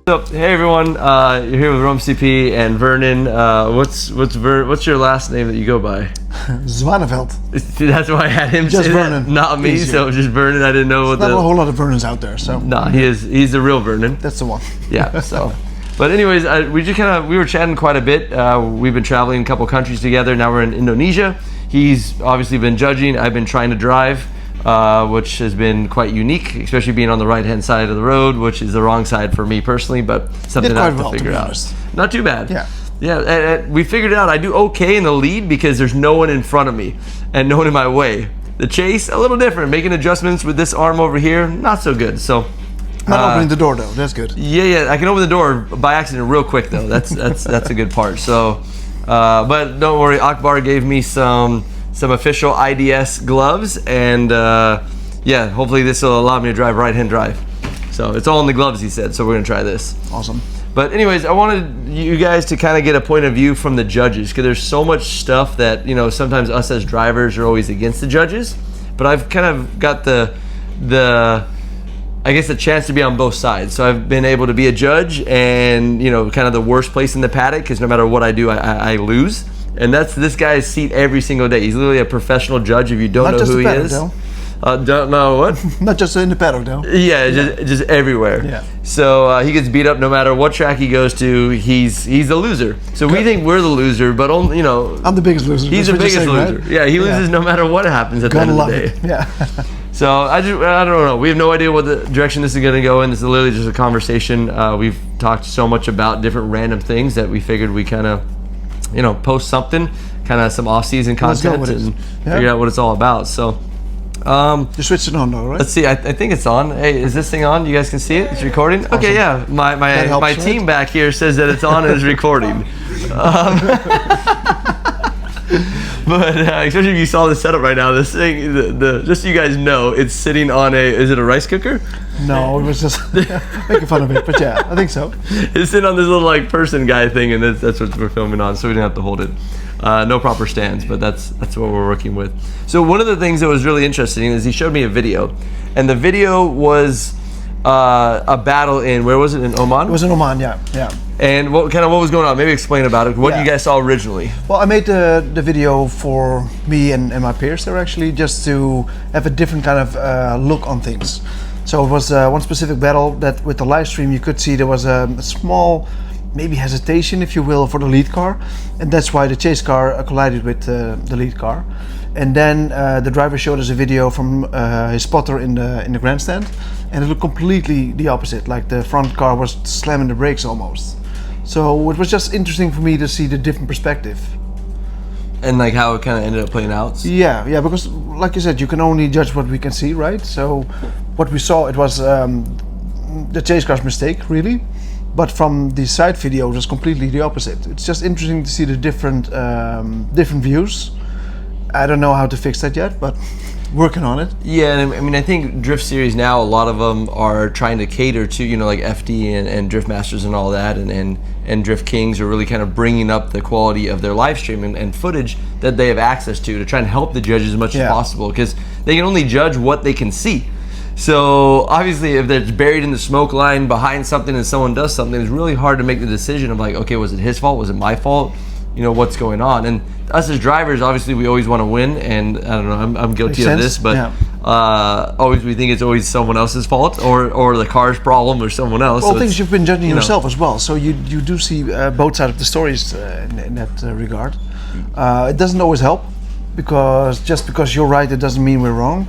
What's up? Hey everyone, you're here with Rome CP and Vernon. What's your last name that you go by? Zwaneveld. That's why I had him Just say Vernon. that, not me. Easier. So just Vernon. I didn't know what Not a whole lot of Vernons out there, so. Nah, he's the real Vernon. That's the one. Yeah. So, but anyways, we were chatting quite a bit. We've been traveling a couple countries together. Now we're in Indonesia. He's obviously been judging. I've been trying to drive. Which has been quite unique, especially being on the right-hand side of the road, which is the wrong side for me personally, but something I have to figure out. Not too bad. Yeah. We figured out I do okay in the lead because there's no one in front of me and no one in my way. The chase, a little different. Making adjustments with this arm over here, not so good. So. Not opening the door though. That's good. Yeah. I can open the door by accident real quick though. That's a good part. So, but don't worry. Akbar gave me some official IDS gloves, and hopefully this will allow me to drive right-hand drive. So it's all in the gloves, he said, so we're gonna try this. Awesome. But anyways, I wanted you guys to kind of get a point of view from the judges, because there's so much stuff that, sometimes us as drivers are always against the judges, but I've kind of got the chance to be on both sides. So I've been able to be a judge and, kind of the worst place in the paddock, because no matter what I do, I lose. And that's this guy's seat every single day. He's literally a professional judge if you don't know who he is. Don't know what? Not just in the paddock though. Yeah, just everywhere. Yeah. So he gets beat up no matter what track he goes to. He's the loser. So we think we're the loser, but only, I'm the biggest loser. He's the biggest loser. Right? Yeah, he loses no matter what happens at the end of the day. Yeah. So I don't know. We have no idea what the direction this is going to go in. This is literally just a conversation. We've talked so much about different random things that we figured we kind of, post something, kind of some off-season content and figure out what it's all about. So, you switched it on though, right? Let's see. I think it's on. Hey, is this thing on? You guys can see it? It's recording? Awesome. Okay, yeah. My team back here says that it's on and is recording. But especially if you saw the setup right now, this thing, just so you guys know, it's sitting on is it a rice cooker? No, it was just making fun of it, but yeah, I think so. It's sitting on this little person guy thing, and that's what we're filming on, so we didn't have to hold it. No proper stands, but that's what we're working with. So one of the things that was really interesting is he showed me a video, and the video was a battle in, where was it, in Oman? It was in Oman, yeah. And what was going on? Maybe explain about it. What you guys saw originally? Well, I made the video for me and my peers there, actually, just to have a different kind of look on things. So it was one specific battle that with the live stream you could see there was a small, maybe hesitation, if you will, for the lead car, and that's why the chase car collided with the lead car. And then the driver showed us a video from his spotter in the grandstand, and it looked completely the opposite, like the front car was slamming the brakes almost. So it was just interesting for me to see the different perspective. And like how it kind of ended up playing out? Yeah, because like you said, you can only judge what we can see, right? So what we saw, it was the chase car's mistake, really. But from the side video, it was completely the opposite. It's just interesting to see the different views. I don't know how to fix that yet, but working on it. Yeah, and I mean, I think Drift Series now, a lot of them are trying to cater to, like FD and Drift Masters and all that, and Drift Kings are really kind of bringing up the quality of their live stream and footage that they have access to try and help the judges as much as possible, because they can only judge what they can see. So obviously if it's buried in the smoke line behind something and someone does something, it's really hard to make the decision of like, okay, was it his fault? Was it my fault? What's going on? And us as drivers, obviously we always want to win, and I don't know, I'm guilty of this, but always we think it's always someone else's fault or the car's problem or someone else. Well, so things you've been judging yourself as well, so you do see both sides of the stories in that regard. It doesn't always help, because just because you're right, it doesn't mean we're wrong,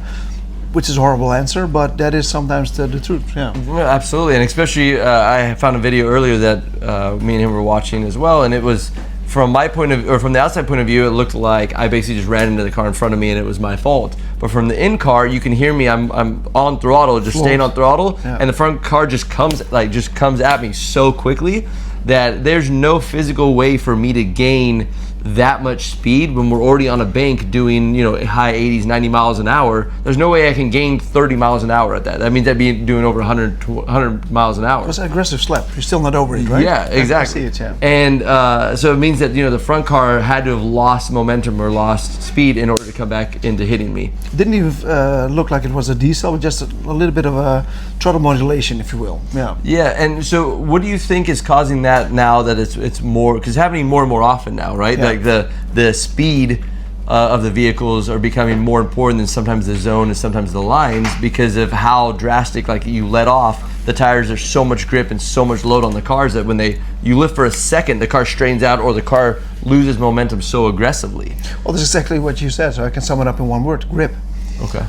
which is a horrible answer, but that is sometimes the truth. Yeah, absolutely. And especially I found a video earlier that me and him were watching as well, and it was from my point of, or from the outside point of view, it looked like I basically just ran into the car in front of me and it was my fault. But from the in car, you can hear me. I'm on throttle, just staying on throttle, and the front car just comes at me so quickly that there's no physical way for me to gain that much speed when we're already on a bank doing, high 80s, 90 miles an hour. There's no way I can gain 30 miles an hour at that. That means I'd be doing over 100 miles an hour. It's an aggressive slap. You're still not over it, right? Yeah, exactly. I see it, yeah. And so it means that, the front car had to have lost momentum or lost speed in order to come back into hitting me. Didn't even look like it was a diesel, but just a little bit of a throttle modulation, if you will. Yeah. Yeah, and so what do you think is causing that now that it's more, because it's happening more and more often now, right? Yeah. Like the speed of the vehicles are becoming more important than sometimes the zone and sometimes the lines, because of how drastic, like you let off, the tires are so much grip and so much load on the cars that when you lift for a second, the car strains out or the car loses momentum so aggressively. Well, that's exactly what you said, so I can sum it up in one word: grip. Okay.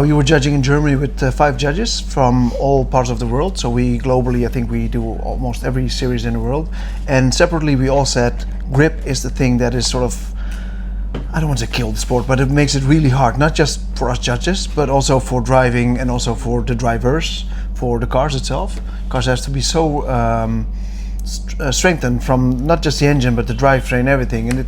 We were judging in Germany with 5 judges from all parts of the world. So we globally, I think we do almost every series in the world. And separately, we all said grip is the thing that is sort of, I don't want to kill the sport, but it makes it really hard, not just for us judges, but also for driving and also for the drivers, for the cars itself. Cars has to be so strengthened from not just the engine, but the drivetrain, everything. And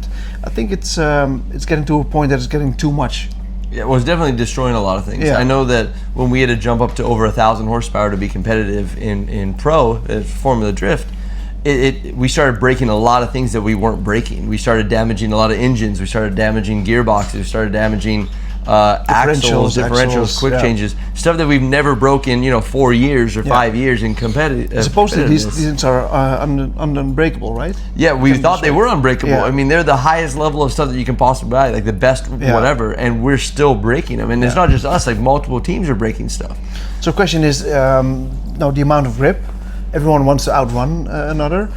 I think it's getting to a point that it's getting too much. Yeah, well, it's definitely destroying a lot of things. Yeah. I know that when we had to jump up to over 1,000 horsepower to be competitive in pro Formula Drift, we started breaking a lot of things that we weren't breaking. We started damaging a lot of engines. We started damaging gearboxes. We started damaging axles, differentials, quick changes, stuff that we've never broken, 4 years or 5 years in competitive. Supposedly these things are unbreakable, right? Yeah, we thought they were unbreakable. Yeah. I mean, they're the highest level of stuff that you can possibly buy, like the best whatever, and we're still breaking them. And it's not just us; like multiple teams are breaking stuff. So, the question is, now the amount of grip. Everyone wants to outrun another.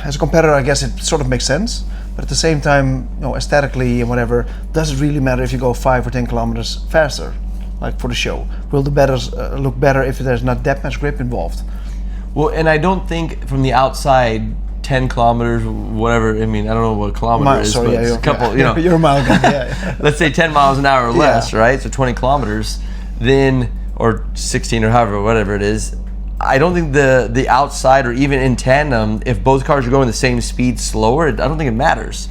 As a competitor, I guess it sort of makes sense. But at the same time, aesthetically and whatever, does it really matter if you go 5 or 10 kilometers faster, like for the show? Will the batters look better if there's not that much grip involved? Well, and I don't think from the outside, 10 kilometers, whatever. I mean, I don't know what a kilometer is, but it's a couple. You're a mile guy. Yeah. Let's say 10 miles an hour or less, right? So 20 kilometers, then or 16 or however, whatever it is. I don't think the outside or even in tandem, if both cars are going the same speed slower, I don't think it matters.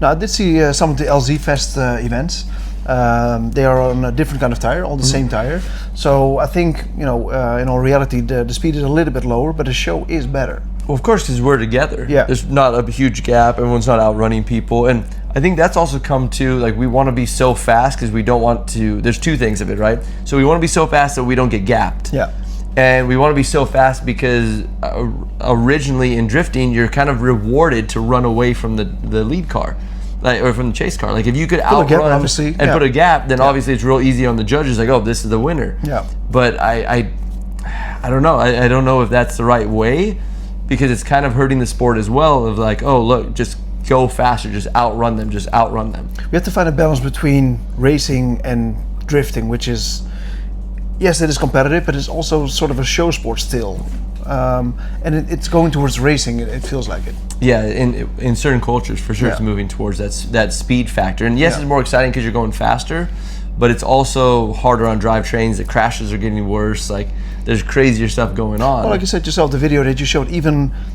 Now, I did see some of the LZ Fest events. They are on a different kind of tire, all the same tire. So I think, in all reality, the speed is a little bit lower, but the show is better. Well, of course, because we're together. Yeah. There's not a huge gap. Everyone's not outrunning people. And I think that's also come to, like, we want to be so fast because we don't want to, there's two things of it, right? So we want to be so fast that we don't get gapped. Yeah. And we want to be so fast because originally in drifting, you're kind of rewarded to run away from the lead car, or from the chase car. Like if you could outrun and put a gap, then obviously it's real easy on the judges. Like, oh, this is the winner. Yeah. But I don't know. I don't know if that's the right way, because it's kind of hurting the sport as well. Of like, oh, look, just go faster, just outrun them. We have to find a balance between racing and drifting, which is. Yes, it is competitive, but it's also sort of a show sport still, and it's going towards racing. It feels like it. Yeah, in certain cultures, for sure, it's moving towards that speed factor. And yes, it's more exciting because you're going faster, but it's also harder on drivetrains. The crashes are getting worse. Like there's crazier stuff going on. Well, like you said yourself, the video that you showed,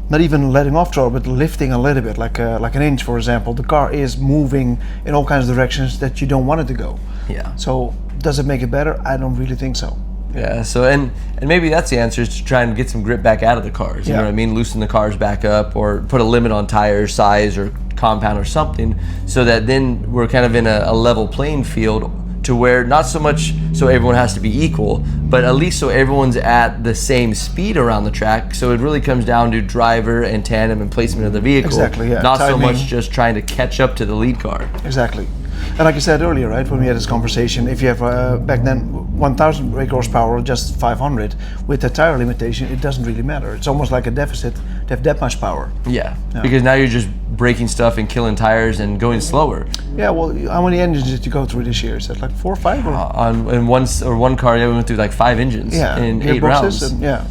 not even letting off throttle, but lifting a little bit, like an inch, for example. The car is moving in all kinds of directions that you don't want it to go. Yeah. So. Does it make it better? I don't really think so. Yeah, so and maybe that's the answer, is to try and get some grip back out of the cars. You know what I mean? Loosen the cars back up, or put a limit on tire size or compound or something, so that then we're kind of in a level playing field, to where not so much so everyone has to be equal, but at least so everyone's at the same speed around the track. So it really comes down to driver and tandem and placement of the vehicle. Exactly, yeah. Not Timing. so much just trying to catch up to the lead car. Exactly. And like you said earlier, right, when we had this conversation, if you have back then 1,000 brake horsepower or just 500, with the tire limitation, it doesn't really matter. It's almost like a deficit to have that much power. Yeah, because now you're just breaking stuff and killing tires and going slower. Yeah, well, how many engines did you go through this year? Is that like 4 or 5? Or? In one car, we went through like 5 engines in 8 rounds.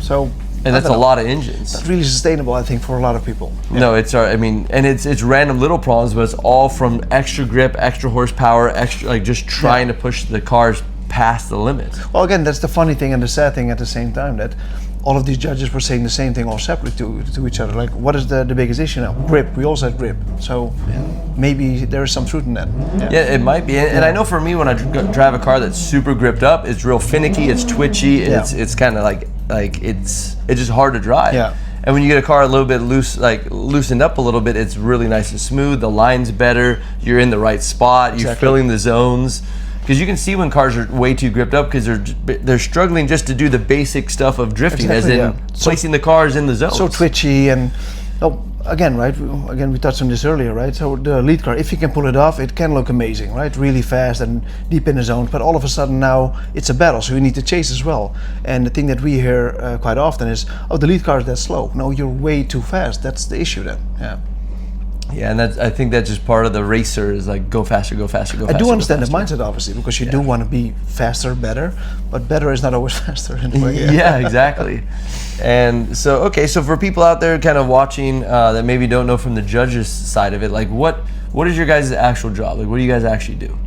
So. And that's a lot of engines. That's really sustainable, I think, for a lot of people. Yeah. No, it's it's random little problems, but it's all from extra grip, extra horsepower, extra, like just trying to push the cars past the limit. Well, again, that's the funny thing and the sad thing at the same time, that all of these judges were saying the same thing all separately to each other. Like, what is the biggest issue now? Grip. We all said grip. So maybe there is some truth in that. Yeah, it might be. And I know for me, when I drive a car that's super gripped up, it's real finicky, it's twitchy, it's kind of like it's just hard to drive. Yeah. And when you get a car a little bit loose, like loosened up a little bit, it's really nice and smooth. The line's better. You're in the right spot. You're filling the zones. Because you can see when cars are way too gripped up because they're struggling just to do the basic stuff of drifting, as in placing the cars in the zones. So twitchy and again, right? Again, we touched on this earlier, right? So the lead car, if you can pull it off, it can look amazing, right? Really fast and deep in the zone. But all of a sudden now it's a battle, so you need to chase as well. And the thing that we hear quite often is, "Oh, the lead car is that slow." No, you're way too fast. That's the issue then. Yeah. Yeah, and I think that's just part of the racer is like go faster, go faster, go faster. I do understand the mindset, obviously, because you do want to be faster, better, but better is not always faster in a way. Yeah, exactly. And so, okay, so for people out there kind of watching that maybe don't know from the judges' side of it, like what is your guys' actual job? Like, what do you guys actually do?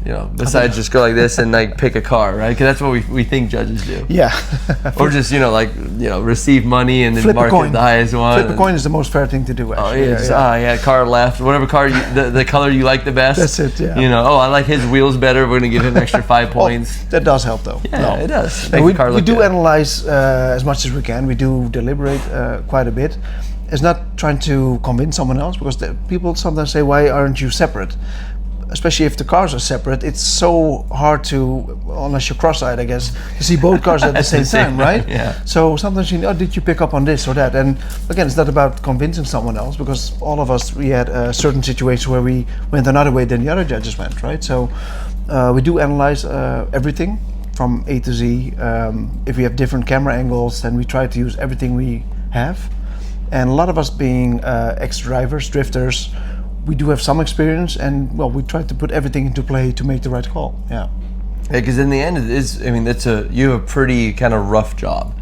You know, besides just go like this and like pick a car, right? Because that's what we think judges do. Yeah. Or just receive money and then Flip market the highest one. Flip a coin is the most fair thing to do. Actually. Oh yeah, car left, whatever car the color you like the best. That's it. Yeah. You know, I like his wheels better. We're gonna give him an extra 5 points. That does help, though. Yeah, it does. We do analyze as much as we can. We do deliberate quite a bit. It's not trying to convince someone else, because people sometimes say, "Why aren't you separate?" Especially if the cars are separate, it's so hard to, unless you're cross-eyed, I guess, to see both cars at the same time, right? Yeah. So sometimes you know, did you pick up on this or that? And again, it's not about convincing someone else, because all of us, we had a certain situation where we went another way than the other judges went, right? So we do analyze everything from A to Z. If we have different camera angles, then we try to use everything we have. And a lot of us being ex-drivers, drifters, we do have some experience, and well, we try to put everything into play to make the right call. Yeah. Because in the end, it is. I mean, you have a pretty kind of rough job,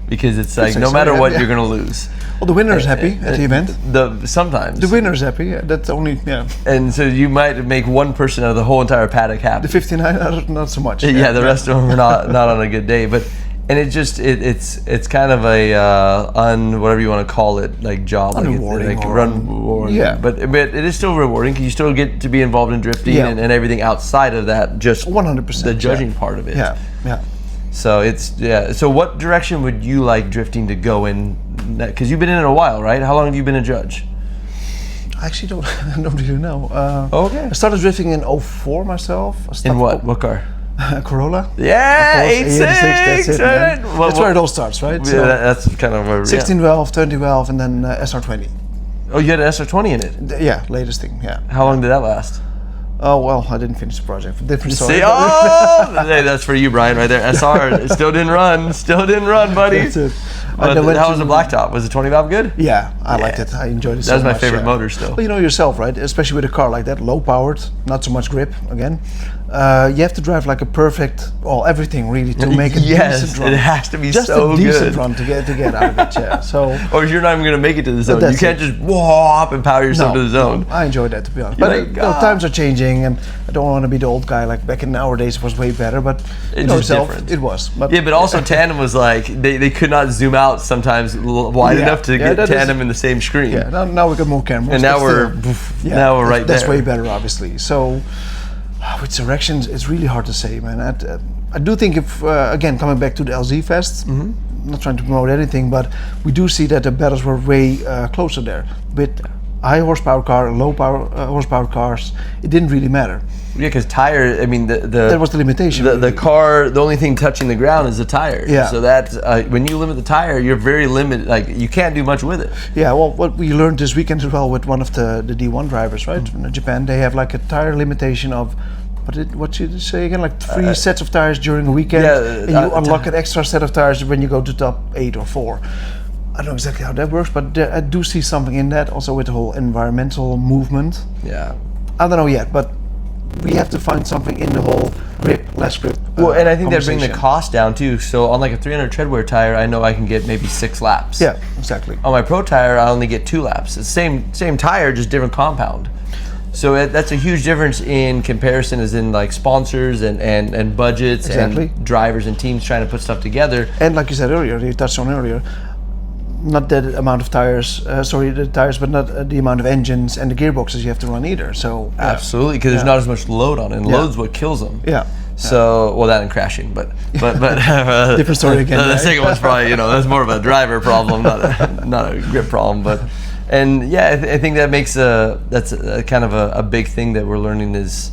because it's like no matter what, you're gonna lose. Well, the winner is happy at the event. Sometimes the winner is happy. Yeah, that's only And so you might make one person out of the whole entire paddock happy. The 59, not so much. Yeah, the rest of them are not on a good day, but. And it just it's kind of a whatever you want to call it, like job, rewarding. Yeah, but it is still rewarding because you still get to be involved in drifting and everything outside of that, just 100%. The judging part of it. Yeah. So So what direction would you like drifting to go in? Because you've been in it a while, right? How long have you been a judge? I actually don't really know. Okay. I started drifting in 2004 myself. In what car? Corolla. Yeah, 86. That's it, man. That's where it all starts, right? Yeah, so that's kind of where 16 valve, 20 valve, and then SR20. Oh, you had an SR20 in it? Yeah, latest thing. Yeah. How long did that last? Oh well, I didn't finish the project. Different story. See, hey, that's for you, Brian, right there. SR still didn't run, buddy. That's it. How was the blacktop? Was the 20 valve good? Yeah, I liked it. I enjoyed it so much. That was my favorite motor still. Well, you know yourself, right? Especially with a car like that, low powered, not so much grip. Again, you have to drive like a perfect, everything really to make a decent run. It has to be just so a decent good. run to get out of it. Yeah. So. Or you're not even going to make it to the zone. You can't just whoop and power yourself to the zone. No, I enjoyed that, to be honest. But times are changing, and I don't want to be the old guy. Like back in our days, it was way better. But it's different. It was. But also tandem was like they could not zoom out sometimes wide enough to get tandem in the same screen. Yeah. Now we got more cameras. And now we're right there. That's way better, obviously. So. With directions, it's really hard to say, man. I do think if, again, coming back to the LZ Fest, not trying to promote anything, but we do see that the battles were way closer there. With high horsepower car, low power horsepower cars, it didn't really matter. Yeah, because tire, I mean, that was the limitation. The car, the only thing touching the ground is the tire. Yeah. So that when you limit the tire, you're very limited. Like you can't do much with it. Yeah. Well, what we learned this weekend as well with one of the D1 drivers, right, from Japan, they have like a tire limitation of. What did you say again? Like 3 sets of tires during a weekend, and you unlock an extra set of tires when you go to top 8 or 4. I don't know exactly how that works, but I do see something in that. Also with the whole environmental movement. Yeah. I don't know yet, but we have to find something in the whole grip, less grip. Well, and I think they bring the cost down too. So on like a 300 treadwear tire, I know I can get maybe 6 laps. Yeah, exactly. On my pro tire, I only get 2 laps. It's the same tire, just different compound. So that's a huge difference in comparison, as in like sponsors and budgets Exactly. and drivers and teams trying to put stuff together. And like you said earlier, you touched on earlier, not that amount of tires, the tires, but not the amount of engines and the gearboxes you have to run either. So Absolutely, because there's not as much load on it, and load's what kills them. Yeah. So, well, that and crashing, but Different story again. The right? second one's probably, that's more of a driver problem, not a grip problem. But, and yeah, I think that makes that's a kind of a big thing that we're learning, is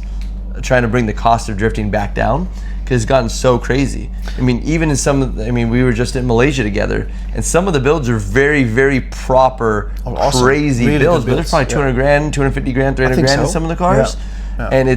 trying to bring the cost of drifting back down, because it's gotten so crazy. I mean, even in we were just in Malaysia together, and some of the builds are very, very proper, awesome. crazy Really builds, good but there's probably 200 grand, 250 grand, 300 grand in so. some of the cars. Yeah. And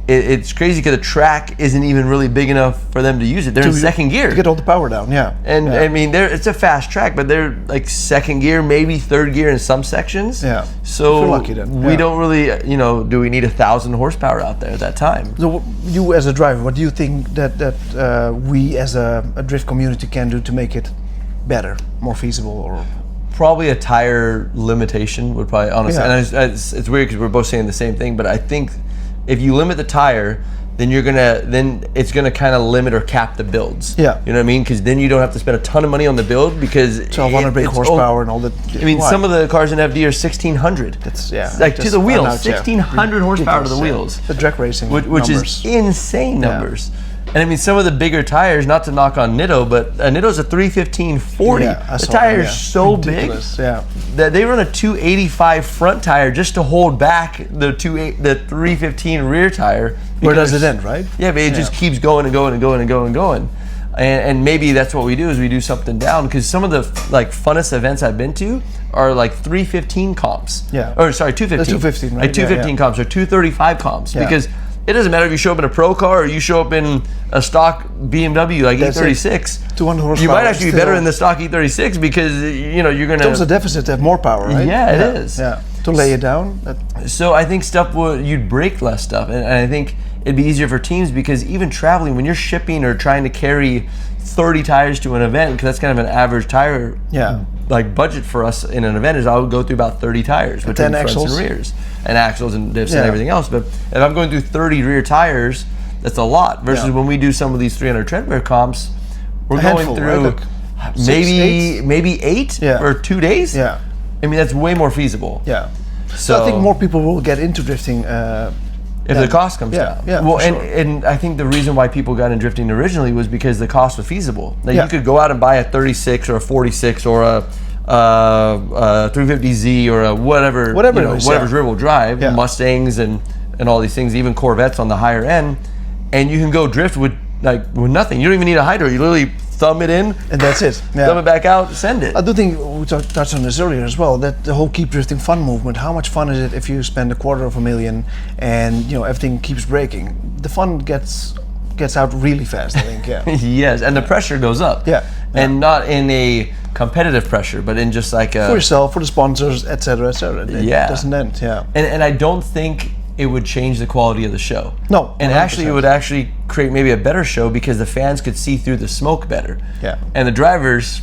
it's crazy because the track isn't even really big enough for them to use it. They're in second gear. To get all the power down, yeah. And I mean, it's a fast track, but they're like second gear, maybe third gear in some sections. Yeah. So If you're lucky then, we yeah. don't really, do we need 1,000 horsepower out there at that time? So you as a driver, what do you think that we as a drift community can do to make it better, more feasible, or? Probably a tire limitation would probably, honestly, Yeah. and it's weird because we're both saying the same thing, but I think if you limit the tire, then it's gonna kind of limit or cap the builds. Yeah. You know what I mean? Because then you don't have to spend a ton of money on the build, because 1200 brake horsepower and all that. I mean, Why? some of the cars in FD are 1600. That's like to just the wheels, unknown, yeah. 1600 horsepower to the Ridiculous, wheels. The drag racing Which numbers. is insane numbers. And I mean, some of the bigger tires, not to knock on Nitto, but a Nitto's a 315/40. Yeah, I The saw tire that, is yeah. so Ridiculous, big yeah. that they run a 285 front tire just to hold back the 315 rear tire. Where does because- it end, right? Yeah, but it just keeps going and going and going and going and going. And maybe that's what we do, is we do something down, because some of the like funnest events I've been to are like 315 comps. Yeah. Or sorry, 215. The 215, right? Like 215 Yeah, yeah. comps or 235 comps, Yeah. because it doesn't matter if you show up in a pro car or you show up in a stock BMW like That's E36. 200 horsepower. You might actually be still. better in the stock E36, because you're gonna. It's almost a deficit to have more power, right? Yeah, it is. Yeah. To lay it down. So I think you'd break less stuff, and I think it'd be easier for teams, because even traveling, when you're shipping or trying to carry 30 tires to an event, because that's kind of an average tire like budget for us in an event, is I would go through about 30 tires between 10 fronts axles. and rears, and axles and diffs Yeah. and everything else. But if I'm going through 30 rear tires, that's a lot, versus Yeah. when we do some of these 300 treadwear comps, we're handful, going right? through Like maybe eight Yeah. or 2 days. Yeah. I mean, that's way more feasible. Yeah. So I think more people will get into drifting. If the cost comes Yeah, down. yeah, Well, for and I think the reason why people got in drifting originally was because the cost was feasible. Like Yeah. you could go out and buy a 36 or a 46 or a 350Z or a whatever Whatever it is, whatever's yeah. rear-wheel drive, Yeah. Mustangs and all these things, even Corvettes on the higher end, and you can go drift with nothing. You don't even need a hydro. You literally thumb it in, And that's it. Yeah. thumb it back out, send it. I do think we touched on this earlier as well, that the whole keep drifting fun movement, how much fun is it if you spend $250,000 and everything keeps breaking? The fun gets out really fast, I think. Yeah. Yes, and the pressure goes up. Yeah. And not in a competitive pressure, but in just like a For yourself, for the sponsors, etc., etc. It Yeah. doesn't end. Yeah. And I don't think it would change the quality of the show. No, And 100%. actually, it would actually create maybe a better show, because the fans could see through the smoke better. Yeah. And the drivers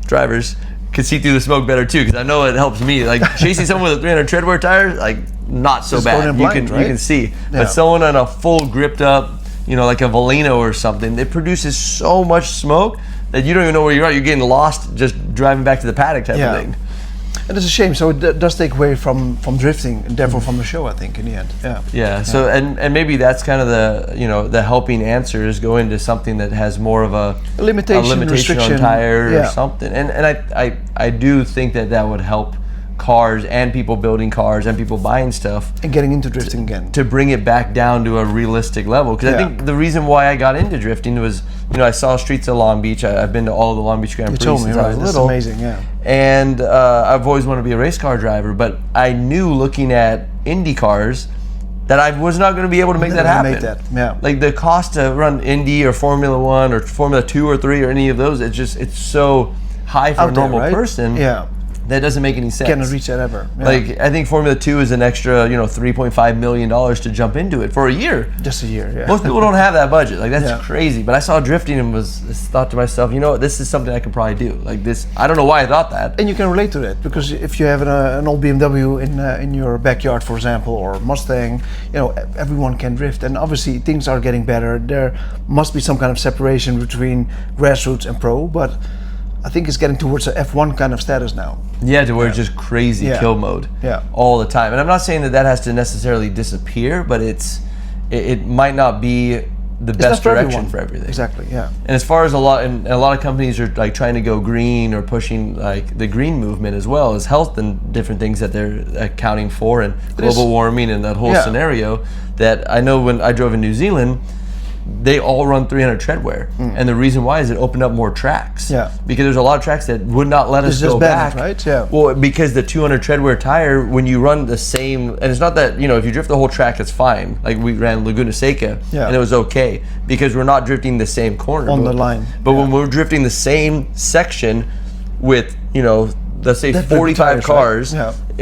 could see through the smoke better too, because I know it helps me. Like chasing someone with a 300 treadwear tire, like not so Just bad. going in blind, You right? can see. Yeah. But someone on a full gripped up, like a Valeno or something, it produces so much smoke that you don't even know where you're at. You're getting lost just driving back to the paddock type Yeah. of thing. And it's a shame. So it does take away from drifting and therefore from the show, I think, in the end. Yeah. Yeah. So and maybe that's kind of the helping answer, is go into something that has more of a limitation, on restriction. tire Yeah. or something. And I do think that would help cars and people building cars and people buying stuff And getting into drifting again. to bring it back down to a realistic level. Because I Yeah. think the reason why I got into drifting was, I saw streets of Long Beach. I've been to all of the Long Beach Grand You Prix told me, since I right? was That's little. amazing, yeah. And I've always wanted to be a race car driver, but I knew looking at Indy cars that I was not going to be able to make that Never happen. made that, yeah. Like the cost to run Indy or Formula One or Formula 2 or 3 or any of those, it's so high for Out a there, normal right? person. Yeah. That doesn't make any sense. Cannot reach that ever. Yeah. Like, I think Formula 2 is an extra, $3.5 million to jump into it for a year. Just a year, yeah. Most people don't have that budget. Like, that's Yeah. crazy. But I saw drifting and thought to myself, this is something I could probably do. Like this, I don't know why I thought that. And you can relate to that, because if you have an old BMW in your backyard, for example, or Mustang, everyone can drift. And obviously things are getting better. There must be some kind of separation between grassroots and pro, but I think it's getting towards a F1 kind of status now. Yeah, to where it's just crazy kill mode all the time. And I'm not saying that has to necessarily disappear, but it might not be the best direction for everything. Exactly, yeah. And as far as a lot of companies are like trying to go green or pushing like the green movement as well as health and different things that they're accounting for, and global warming and that whole scenario, that I know when I drove in New Zealand, they all run 300 treadwear, and the reason why is it opened up more tracks. Yeah. Because there's a lot of tracks that would not let us go back. Right? Yeah. Well, because the 200 treadwear tire, when you run the same, and it's not that if you drift the whole track, it's fine. Like we ran Laguna Seca, and it was okay because we're not drifting the same corner on the line. But when we're drifting the same section with let's say 45 cars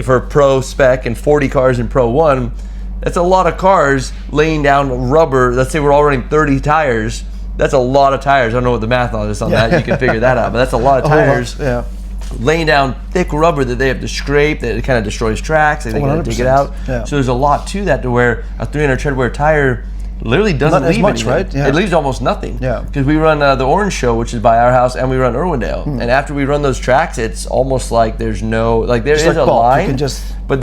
for pro spec and 40 cars in pro 1. That's a lot of cars laying down rubber. Let's say we're all running 30 tires. That's a lot of tires. I don't know what the math is on that. You can figure that out. But that's a lot of tires laying down thick rubber that they have to scrape. That it kind of destroys tracks. They got to dig it out. Yeah. So there's a lot to that, to where a 300 treadwear tire literally doesn't leave much, anything. right? Yeah. It leaves almost nothing. Yeah. Because we run the Orange Show, which is by our house, and we run Irwindale. And after we run those tracks, it's almost like there's no there is a line, but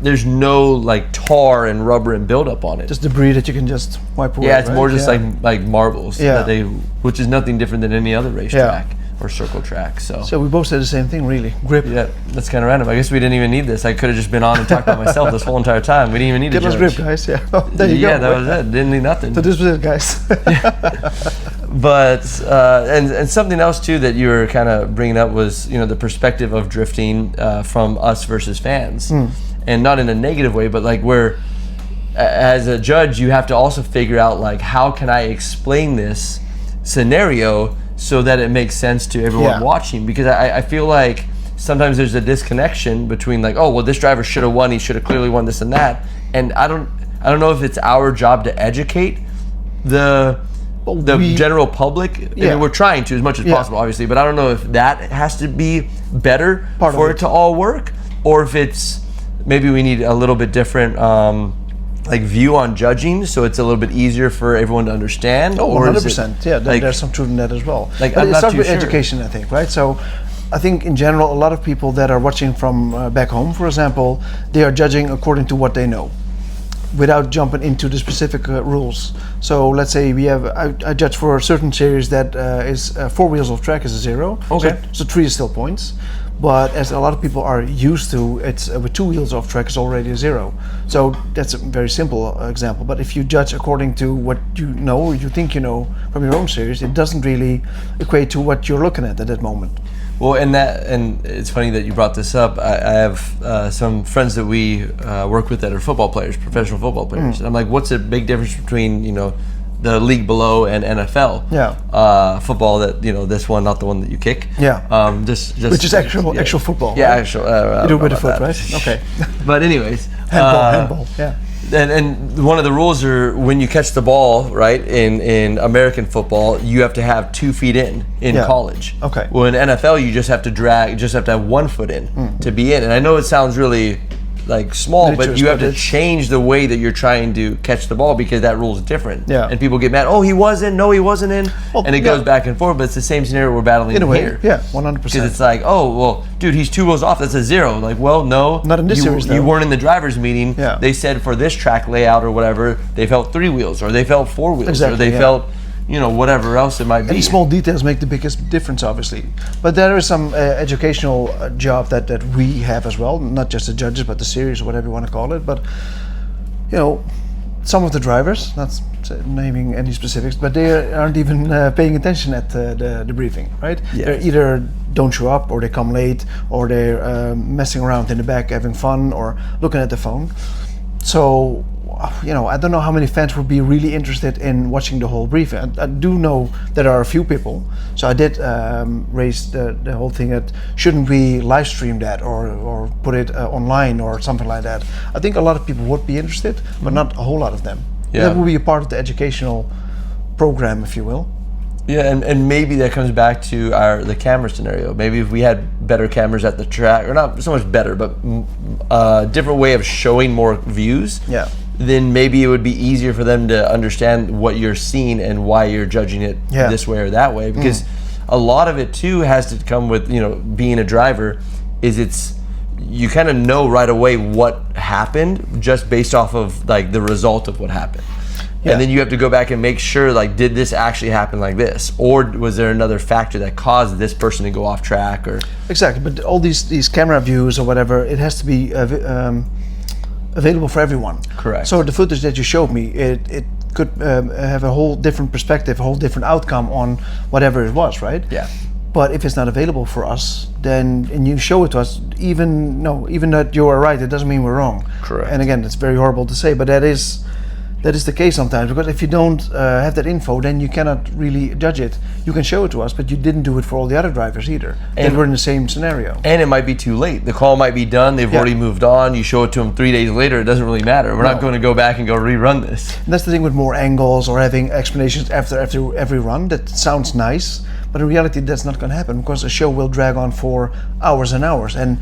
there's no like tar and rubber and buildup on it. Just debris that you can just wipe away. Yeah, it's more just like marbles that which is nothing different than any other racetrack or circle track. So we both said the same thing, really. Grip. Yeah, that's kind of random. I guess we didn't even need this. I could have just been on and talked about myself this whole entire time. We didn't even need to judge. Grip, guys. Yeah. There you go. Yeah, that was it. Didn't need nothing. So this was it, guys. But and something else too that you were kind of bringing up was the perspective of drifting from us versus fans. And not in a negative way, but like where as a judge you have to also figure out like, how can I explain this scenario so that it makes sense to everyone watching? Because I feel like sometimes there's a disconnection between like, oh well, this driver should have won, he should have clearly won this and that, and I don't know if it's our job to educate the general public. I mean, we're trying to as much as possible, obviously, but I don't know if that has to be better for it to all work, or if it's maybe we need a little bit different view on judging, so it's a little bit easier for everyone to understand. Oh, 100%. Yeah, there's some truth in that as well. Like, but I'm it not starts too with sure. education, I think, right? So I think in general, a lot of people that are watching from back home, for example, they are judging according to what they know, without jumping into the specific rules. So let's say I judge for a certain series that is 4 wheels of track is a 0. Okay. So 3 is still points. But as a lot of people are used to, it's with 2 wheels off track is already a 0. So that's a very simple example. But if you judge according to what you know or you think you know from your own series, it doesn't really equate to what you're looking at that moment. Well, and it's funny that you brought this up. I have some friends that we work with that are football players, professional football players. And I'm like, what's the big difference between the league below and NFL? Football, that this one, not the one that you kick. Just which is actual football. Yeah, right? actual. You do it with the foot, right? Okay. But anyways, handball. Yeah. And one of the rules are when you catch the ball, right, in American football, you have to have 2 feet in college. Okay. Well, in NFL, you just have to have 1 foot in to be in. And I know it sounds really like small, but you have to change the way that you're trying to catch the ball because that rule is different. Yeah. And people get mad. Oh, he was in. No, he wasn't in. Well, and it goes back and forth. But it's the same scenario we're battling in a way, here. Yeah, 100%. Because it's like, oh, well, dude, he's 2 wheels off. That's a 0. Like, well, no. Not in this series, though. You weren't in the driver's meeting. Yeah. They said for this track layout or whatever, they felt 3 wheels or they felt 4 wheels. Exactly, or they felt whatever else it might be. Any small details make the biggest difference, obviously. But there is some educational job that we have as well, not just the judges, but the series, or whatever you want to call it. But, some of the drivers, not naming any specifics, but they aren't even paying attention at the briefing, right? Yeah. They either don't show up, or they come late, or they're messing around in the back, having fun, or looking at the phone. So I don't know how many fans would be really interested in watching the whole briefing. I do know there are a few people, so I did raise the whole thing that shouldn't we live stream that or put it online or something like that. I think a lot of people would be interested, but not a whole lot of them. Yeah. That would be a part of the educational program, if you will. Yeah, and maybe that comes back to the camera scenario. Maybe if we had better cameras at the track, or not so much better, but a different way of showing more views, Yeah. then maybe it would be easier for them to understand what you're seeing and why you're judging it this way or that way. Because a lot of it too has to come with, being a driver, you kind of know right away what happened just based off of like the result of what happened. Yeah. And then you have to go back and make sure, like, did this actually happen like this? Or was there another factor that caused this person to go off track? Or Exactly, but all these camera views or whatever, it has to be available for everyone. Correct. So the footage that you showed me, it could have a whole different perspective, a whole different outcome on whatever it was, right? Yeah. But if it's not available for us, then and you show it to us, even that you are right, it doesn't mean we're wrong. Correct. And again, it's very horrible to say, but that is the case sometimes, because if you don't have that info, then you cannot really judge it. You can show it to us, but you didn't do it for all the other drivers either. They were in the same scenario. And it might be too late. The call might be done. They've already moved on. You show it to them 3 days later. It doesn't really matter. We're not going to go back and go rerun this. And that's the thing with more angles or having explanations after every run. That sounds nice, but in reality, that's not going to happen, because a show will drag on for hours and hours. And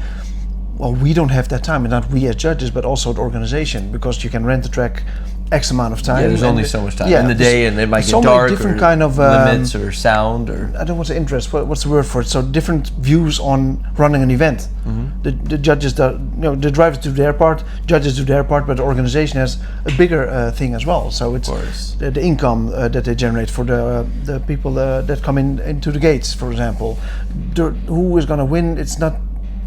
well, we don't have that time, and not we as judges, but also the organization, because you can rent the track X amount of time. Yeah, there's only so much time in the day, and it might get so dark, many different or kind of limits or sound, or I don't want to interest. What's the word for it? So different views on running an event. The judges, the drivers do their part, judges do their part, but the organization has a bigger thing as well. So it's the income that they generate for the people that come into the gates, for example. Who is going to win? It's not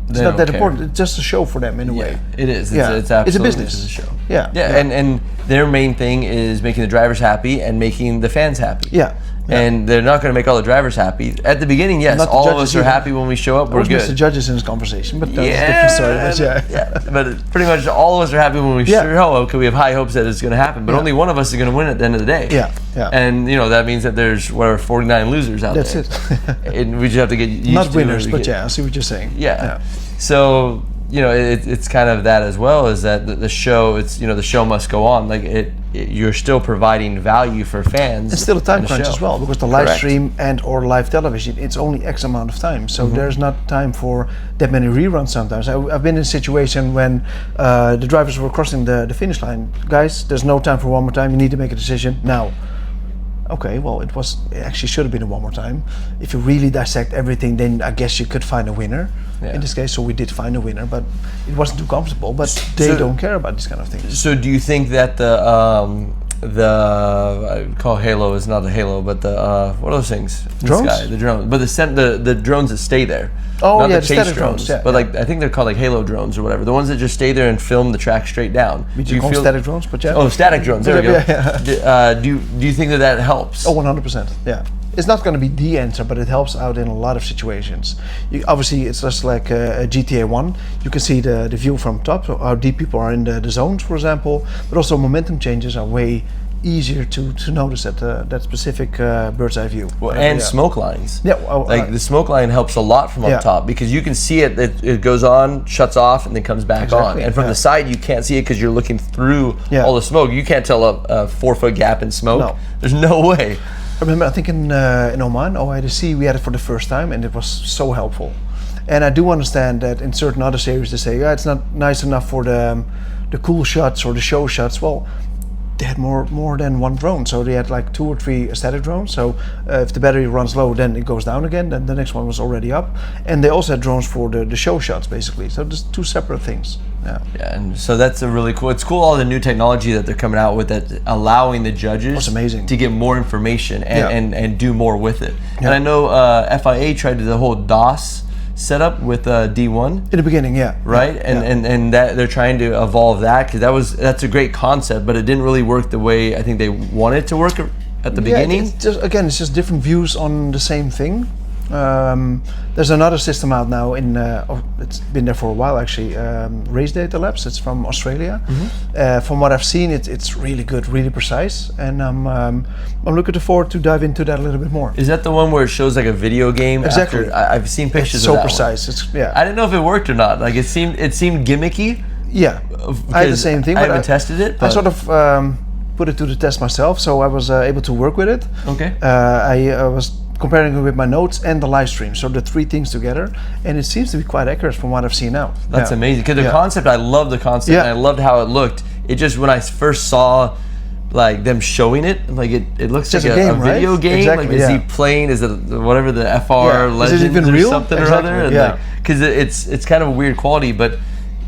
that important. It's just a show for them in a way. It is. It's absolutely it's a business. just a show. Yeah. And their main thing is making the drivers happy and making the fans happy. Yeah. And they're not going to make all the drivers happy. At the beginning, yes, all of us are happy when we show up. We're good. Mr. Judges in this conversation, but that's a different story. But but pretty much all of us are happy when we show up, because we have high hopes that it's going to happen. But only one of us is going to win at the end of the day. Yeah. And that means that there's 49 losers out that's there. That's it. And we just have to get used not to winners, it. but I see what you're saying. Yeah. So it's kind of that as well, is that the show, the show must go on. Like you're still providing value for fans. It's still a time crunch as well, because the live stream and or live television, it's only X amount of time. So there's not time for that many reruns sometimes. I've been in a situation when the drivers were crossing the finish line. Guys, there's no time for one more time. You need to make a decision now. Okay, well, it actually should have been a one more time. If you really dissect everything, then I guess you could find a winner. In this case, so we did find a winner, but it wasn't too comfortable. But they don't care about these kind of things. So, do you think that I call Halo is not a Halo, but what are those things? Drones? The sky, the drones, but the drones that stay there. Oh, not yeah, the chase static drones. Yeah, but like I think they're called like Halo drones or whatever. The ones that just stay there and film the track straight down. Do you call static drones? But static drones. There we go. Yeah. Do you think that helps? Oh, 100%. Yeah. It's not going to be the answer, but it helps out in a lot of situations. Obviously, it's just like a GTA 1. You can see the view from top, so how deep people are in the zones, for example. But also momentum changes are way easier to notice at that specific bird's eye view. Well, and smoke lines. Yeah, the smoke line helps a lot from up top, because you can see it. It goes on, shuts off, and then comes back on. And from the side, you can't see it because you're looking through all the smoke. You can't tell a 4-foot gap in smoke. No. There's no way. I remember, I think in Oman, OIDC, we had it for the first time, and it was so helpful. And I do understand that in certain other series they say, it's not nice enough for the cool shots or the show shots. Well, they had more than one drone, so they had like 2 or 3 static drones. So if the battery runs low, then it goes down again. Then the next one was already up, and they also had drones for the show shots, basically. So there's 2 separate things. Yeah, and so that's a really cool. It's cool all the new technology that they're coming out with, that allowing the judges to get more information and do more with it. And I know FIA tried the whole DOS setup with D1 in the beginning, right? And that they're trying to evolve that, because that's a great concept, but it didn't really work the way I think they wanted it to work at the beginning. It's just different views on the same thing. There's another system out now it's been there for a while actually. Race Data Labs. It's from Australia. From what I've seen, it's really good, really precise, and I'm looking forward to dive into that a little bit more. Is that the one where it shows like a video game? Exactly. I've seen pictures It's of so that precise. one. It's yeah. I didn't know if it worked or not. Like it seemed gimmicky. Yeah, I had the same thing. I but haven't tested it. But I sort of put it to the test myself, so I was able to work with it. Okay. I was comparing it with my notes and the live stream, so the three things together, and it seems to be quite accurate from what I've seen now. That's amazing. Because the concept, I love the concept, Yeah. and I loved how it looked. It just, when I first saw like them showing it, like it looks Just like a game, right? video game. Exactly, like is he playing? Is it whatever the FR Is it Legends even or real? something Exactly, or other? yeah. Because it's kind of a weird quality, but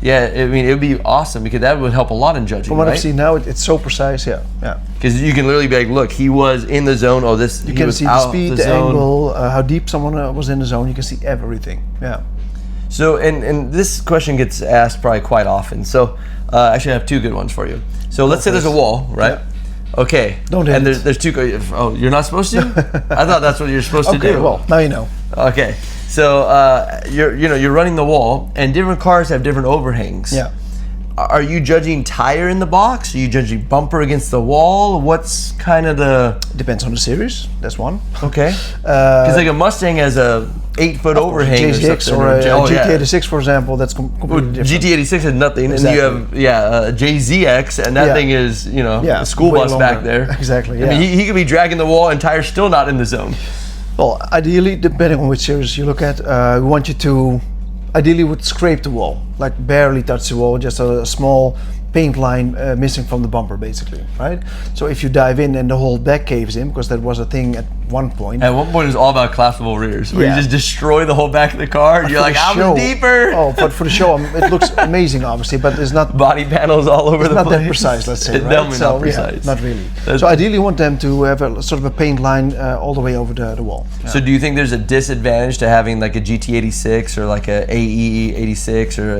yeah, I mean it would be awesome because that would help a lot in judging. From what right? I've seen now, it's so precise. Yeah. Because you can literally be like, look, he was in the zone. Oh, this You he can was see the out speed, of the zone. angle, how deep someone was in the zone. You can see everything. Yeah. So, and this question gets asked probably quite often. So, actually, I have two good ones for you. So, let's say there's a wall, right? Okay. Don't hit And it. there's two. Oh, you're not supposed to? I thought that's what you're supposed to Okay. do. Well, now you know. Okay. So, you're running the wall, and different cars have different overhangs. Yeah. Are you judging tire in the box? Are you judging bumper against the wall? What's kind of the Depends on the series. That's one. okay? Because like a Mustang has a 8-foot overhang or GTX something. or a oh, yeah. GT86, for example, that's completely different. GT86 has nothing, Exactly. and you have a JZX, and that Yeah. thing is a school way bus back longer. there. Exactly. I Yeah. mean, he could be dragging the wall, and tire's still not in the zone. Well, ideally, depending on which series you look at, we want you to ideally would scrape the wall, like barely touch the wall, just a small paint line missing from the bumper, basically, right? So if you dive in and the whole back caves in, because that was a thing at one point. At one point, it was all about collapsible rears, where Yeah. you just destroy the whole back of the car. And you're For like, the I'm show- deeper. Oh, but for the show, it looks amazing, obviously, but it's not Body panels all over the not place. that precise, let's say, It's right? definitely not precise. not really. That's- So ideally, you want them to have a sort of a paint line all the way over the wall. So do you think there's a disadvantage to having like a GT86 or like a AE86 or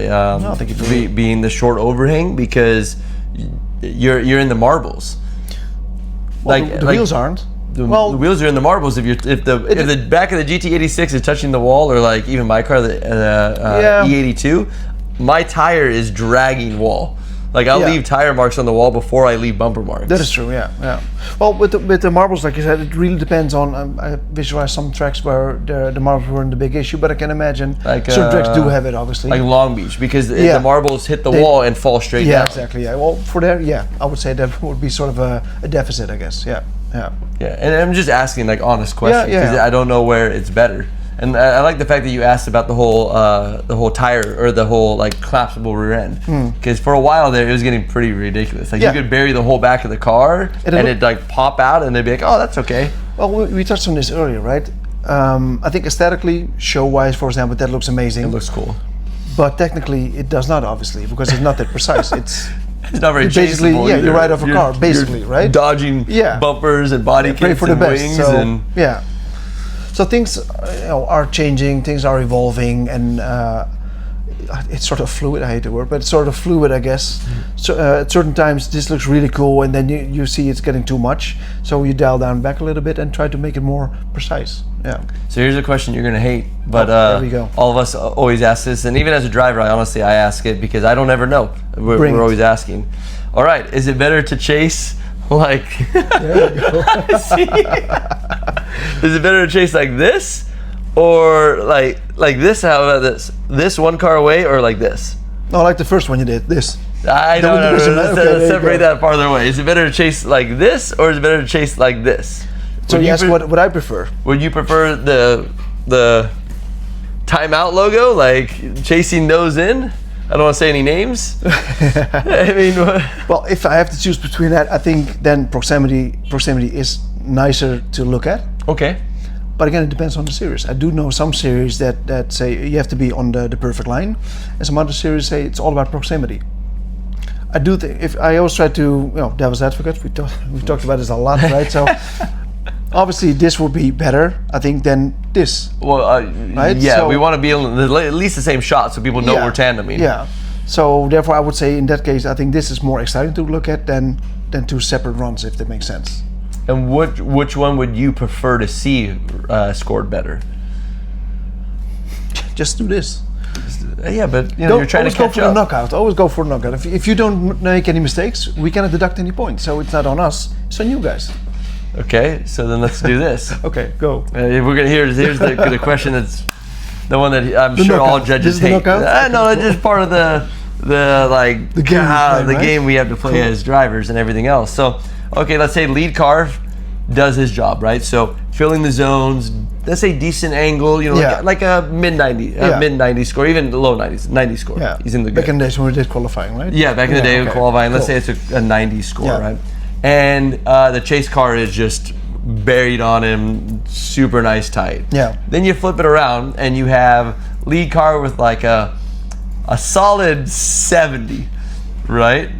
I think it being the short overhang because you're in the marbles? Well, the wheels aren't. The wheels are in the marbles. If the back of the GT86 is touching the wall, or like even my car, the E82, my tire is dragging wall. Like I'll leave tire marks on the wall before I leave bumper marks. That is true, yeah. Well, with the marbles, like you said, it really depends on. I visualize some tracks where the marbles weren't the big issue, but I can imagine Like, certain tracks do have it, obviously. like Long Beach, because Yeah. the marbles hit the They- wall and fall straight yeah, down. exactly. Yeah. Well, for there, I would say that would be sort of a deficit, I guess. Yeah. Yeah, and I'm just asking like honest questions because yeah. I don't know where it's better. And I like the fact that you asked about the whole tire or the whole like collapsible rear end, because for a while there it was getting pretty ridiculous. Like Yeah. you could bury the whole back of the car and it'd like pop out and they'd be like, oh, that's okay. Well, we touched on this earlier, right? I think aesthetically, show-wise, for example, that looks amazing. It looks cool. But technically, it does not, obviously, because it's not that precise. It's not very basically, chaseable yeah, either. you ride off a car, basically, you're right? Dodging bumpers and body Pray kits for the and best. wings So, and yeah. So things are changing, things are evolving, and it's sort of fluid. I hate the word, but it's sort of fluid, I guess. So at certain times, this looks really cool, and then you see it's getting too much. So you dial down back a little bit and try to make it more precise. Yeah. So here's a question you're gonna hate, but there we go. all of us always ask this, and even as a driver, I ask it because I don't ever know. We're always asking. All right, is it better to chase like? There we go. See? Is it better to chase like this, or like this? How about this? This one car away, or like this? No, like the first one you did. This. I That would don't be know. better. Let's Okay, there you separate go. that farther away. Is it better to chase like this, or is it better to chase like this? So Would you ask pre- what I prefer. Would you prefer the timeout logo, like chasing nose in? I don't want to say any names. I mean, Well, if I have to choose between that, I think then proximity is nicer to look at. okay. But again, it depends on the series. I do know some series that say you have to be on the perfect line, and some other series say it's all about proximity. I do think if I always try to, devil's advocate. We talked about this a lot, right? So obviously this would be better, I think, than this. Well, Right? yeah, So- we want to be at least the same shot so people know we're tandeming. Yeah. So therefore, I would say in that case, I think this is more exciting to look at than two separate runs, if that makes sense. And which one would you prefer to see scored better? just do this. Yeah, but you know, Don't you're trying always to go catch for up. the knockout. Always go for a knockout. If you don't make any mistakes, we cannot deduct any points. So it's not on us. It's on you guys. Okay, so then let's do this. Okay, go. We're gonna here's the question that's the one that I'm sure all knockout. judges This is the hate. knockout? No, it's just part of the like The game we play, the right? game we have to play as drivers and everything else. So okay, let's say lead car does his job, right? So filling the zones, let's say decent angle, you know, Yeah. like a mid 90 score, even low 90 score. Yeah. He's in the Back good. in the days when we did qualifying, right? Yeah, back in the day of okay. qualifying, let's Cool. say it's a 90 score, Yeah. right? And the chase car is just buried on him, super nice tight. Yeah. Then you flip it around and you have lead car with like a solid 70, right?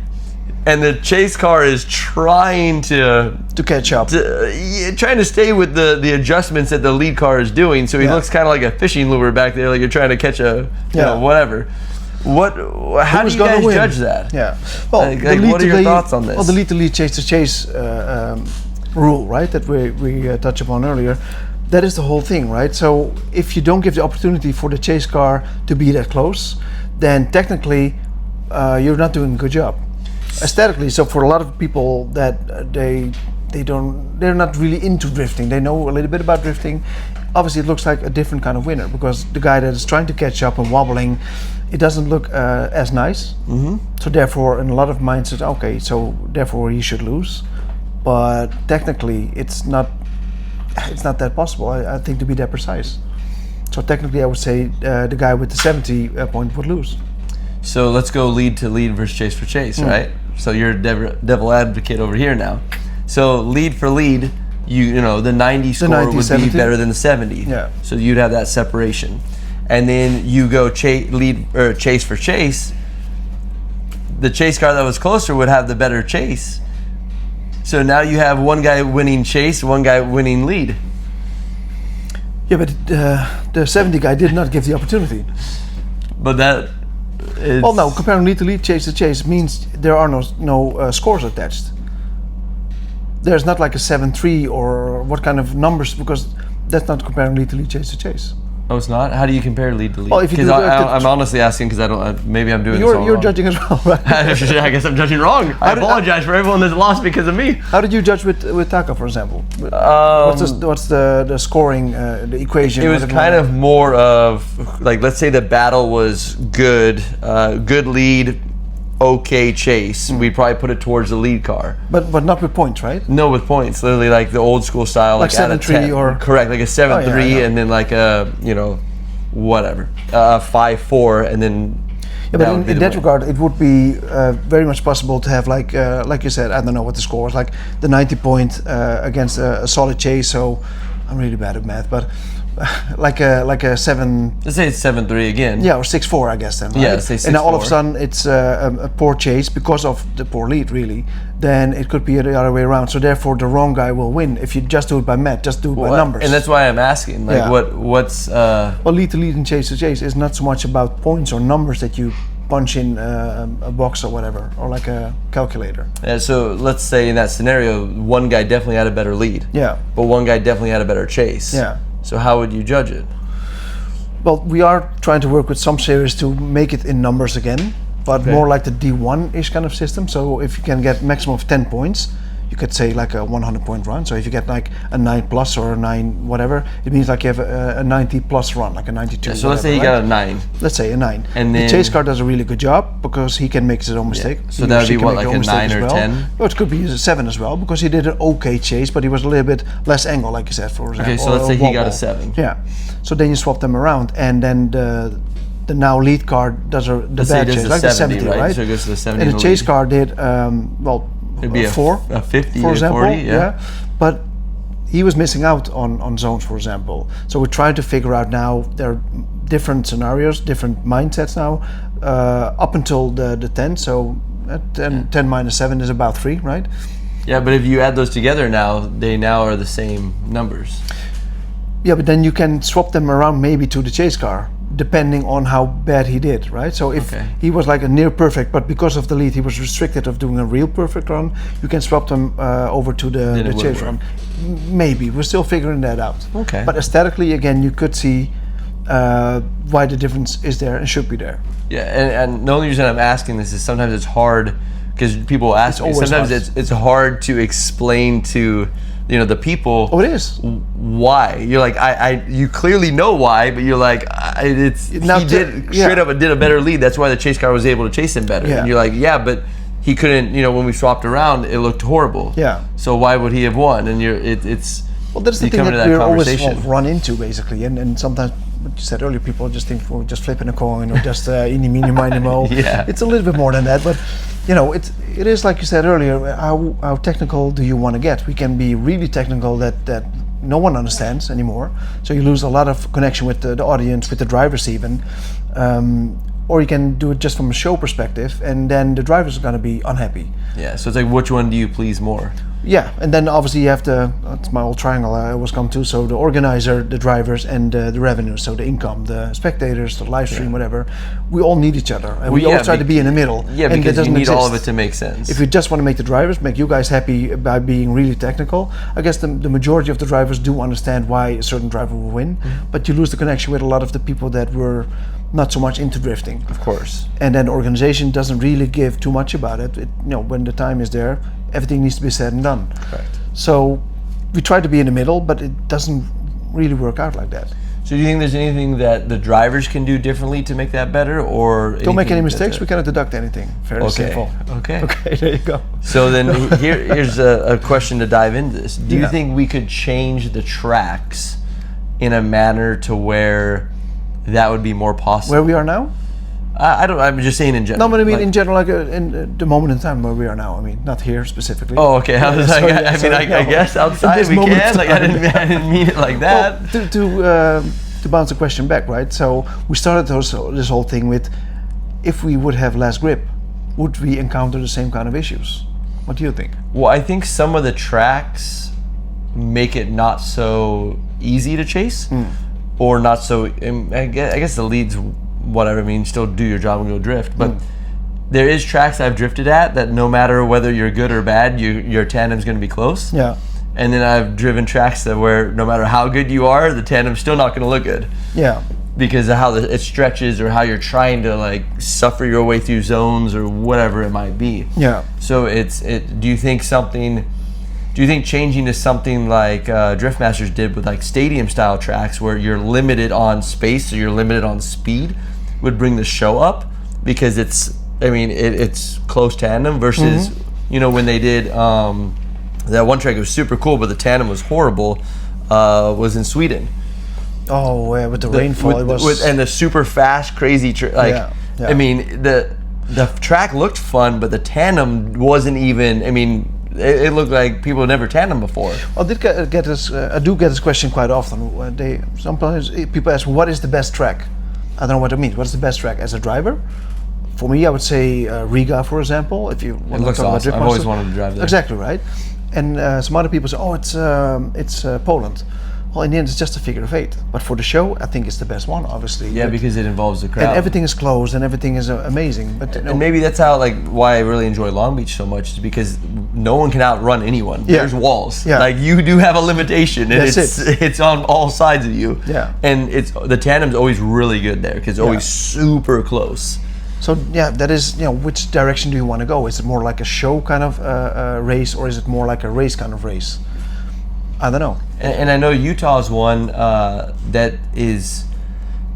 And the chase car is trying to catch up. trying to stay with the adjustments that the lead car is doing. So he Yeah. looks kind of like a fishing lure back there, like you're trying to catch a, you Yeah. know, whatever. How do Who's you gonna guys win? judge that? Yeah. Well, Like, the lead what are to your lead- thoughts on this? Well, the lead to lead, chase to chase rule, right? That we touched upon earlier. That is the whole thing, right? So if you don't give the opportunity for the chase car to be that close, then technically you're not doing a good job aesthetically. So for a lot of people that they're not really into drifting. They know a little bit about drifting. Obviously, it looks like a different kind of winner because the guy that is trying to catch up and wobbling, it doesn't look as nice. Mm-hmm. So therefore, in a lot of minds, it's okay. So therefore, he should lose. But technically, it's not that possible. I think to be that precise. So technically, I would say the guy with the 70 point would lose. So let's go lead to lead versus chase for chase, right? So you're devil advocate over here now. So lead for lead, you know the 90 score 90, would 70. be better than the 70. Yeah. So you'd have that separation, and then you go chase for chase. The chase car that was closer would have the better chase. So now you have one guy winning chase, one guy winning lead. Yeah, but the 70 guy did not give the opportunity. But that is... Well, no, comparing lead to chase means there are no scores attached. There's not like a 7-3 or what kind of numbers, because that's not comparing lead to chase. Oh, it's not? How do you compare lead to lead? Well, if you Because do I'm honestly asking because I don't. Maybe I'm doing this all You're wrong. judging as well, right? I guess I'm judging wrong. I apologize for everyone that's lost because of me. How did you judge with Taka, for example? What's the scoring, the equation? It was whatever? kind of more of like, let's say the battle was good, good lead, okay chase. We'd probably put it towards the lead car. But not with points, right? No, with points, literally like the old school style, Like out of 7-3 10. or- correct, like a 7-3, Oh, yeah, I know. and then like a whatever, 5-4, and then. Yeah, but in that regard, it would be very much possible to have like you said, I don't know what the score was, like the 90 point against a solid chase. So I'm really bad at math, but like a 7. Let's say it's 7-3 again. Yeah, or 6-4, I guess then. Right? Yeah, say and now all of a 6-4. sudden it's a poor chase because of the poor lead, really. Then it could be the other way around. So therefore, the wrong guy will win if you just do it by math, just do it by numbers. And that's why I'm asking, like, Yeah. what's Well, lead to lead and chase to chase is not so much about points or numbers that you punch in a box or whatever, or like a calculator. so let's say in that scenario, one guy definitely had a better lead. Yeah. But one guy definitely had a better chase. Yeah. So how would you judge it? Well, we are trying to work with some series to make it in numbers again, but more like the D1-ish kind of system. So if you can get maximum of 10 points, you could say like a 100-point run. So if you get like a 9 plus or a 9 whatever, it means like you have a 90 plus run, like a 92. So let's say you got a 9. Let's say a 9. And the then- chase car does a really good job because he can make his own mistake. So He that or would she be can what, make like their own a mistake 9 as or well. 10? Or it could be a 7 as well because he did an okay chase, but he was a little bit less angle, like you said, for example. Okay, so or let's say he got a wobble. 7. Yeah. So then you swap them around, and then the now lead car does the Let's say bad it does chase, the like the 70, 70, right? So it goes to the 70 And in the the chase lead. car did It'd be a 4, a 50 for or example. 40, yeah. But he was missing out on zones, for example. So we're trying to figure out now. There are different scenarios, different mindsets now, up until the 10. So 10 minus 7 is about 3, right? Yeah, but if you add those together now, they now are the same numbers. Yeah, but then you can swap them around maybe to the chase car, depending on how bad he did, right? So if Okay. he was like a near perfect, but because of the lead, he was restricted of doing a real perfect run, you can swap them over to Then the it would chase work. run. Maybe we're still figuring that out. Okay. But aesthetically, again, you could see why the difference is there and should be there. Yeah, and the only reason I'm asking this is sometimes it's hard because people ask me. Sometimes it's hard to explain to the people. Oh, it is. Why you're like you clearly know why, but you're like straight up did a better lead. That's why the chase car was able to chase him better. Yeah. And you're like, yeah, but he couldn't. When we swapped around, it looked horrible. Yeah. So why would he have won? And it's. Well, that's the thing that we always run into, basically, and sometimes, what you said earlier, people just think we're just flipping a coin or just eeny, meeny, miny, mo. Yeah. It's a little bit more than that, but it is like you said earlier. How technical do you want to get? We can be really technical that no one understands anymore, so you lose a lot of connection with the audience, with the drivers even. Or you can do it just from a show perspective, and then the drivers are going to be unhappy. Yeah, so it's like, which one do you please more? Yeah, and then obviously you have that's my old triangle I always come to, so the organizer, the drivers, and the revenue, so the income, the spectators, the live stream, whatever. We all need each other, and we all try to be in the middle. Yeah, and because you need all of it to make sense. If you just want to make the drivers, make you guys happy by being really technical, I guess the majority of the drivers do understand why a certain driver will win, but you lose the connection with a lot of the people that were not so much into drifting. Of course. And then the organization doesn't really give too much about it. When the time is there, everything needs to be said and done. Correct. So we try to be in the middle, but it doesn't really work out like that. So do you think there's anything that the drivers can do differently to make that better, or don't make any mistakes? We cannot deduct anything. Fairly simple. Okay. Okay, there you go. So then here's a question to dive into this. Do you think we could change the tracks in a manner to where that would be more possible? Where we are now? I don't. I'm just saying in general. No, but I mean in general, like in the moment in time where we are now. I mean, not here specifically. Oh, okay. I guess outside we can. Like I didn't mean it like that. Well, to bounce the question back, right? So we started this whole thing with, if we would have less grip, would we encounter the same kind of issues? What do you think? Well, I think some of the tracks make it not so easy to chase, or not so. I guess the lead's whatever. I mean, still do your job and go drift, but there is tracks I've drifted at that no matter whether you're good or bad, your tandem's going to be close. Yeah. And then I've driven tracks that where no matter how good you are, the tandem's still not going to look good. Yeah. Because of how it stretches, or how you're trying to like suffer your way through zones or whatever it might be. Yeah. So do you think changing to something like Drift Masters did with like stadium style tracks where you're limited on space or you're limited on speed would bring the show up? Because it's close tandem versus when they did that one track, it was super cool, but the tandem was horrible, was in Sweden. Oh yeah, with the rainfall, it was and the super fast, crazy I mean, the track looked fun, but the tandem wasn't even. I mean, it looked like people had never tandem before. I do get this question quite often. Sometimes people ask, "What is the best track?" I don't know what it means. What is the best track as a driver? For me, I would say Riga, for example. If you want to talk about Drift I've always wanted to drive there. Exactly right. And some other people say, "Oh, it's Poland." Well, in the end, it's just a figure of 8. But for the show, I think it's the best one, obviously. Yeah, because it involves the crowd. And everything is closed and everything is amazing. But and maybe that's how why I really enjoy Long Beach so much, is because no one can outrun anyone. Yeah. There's walls. Yeah. Like you do have a limitation, and it's on all sides of you. Yeah. And the tandem's always really good there because it's always super close. So yeah, that is, which direction do you want to go? Is it more like a show kind of race, or is it more like a race kind of race? I don't know. And I know Utah is one that is,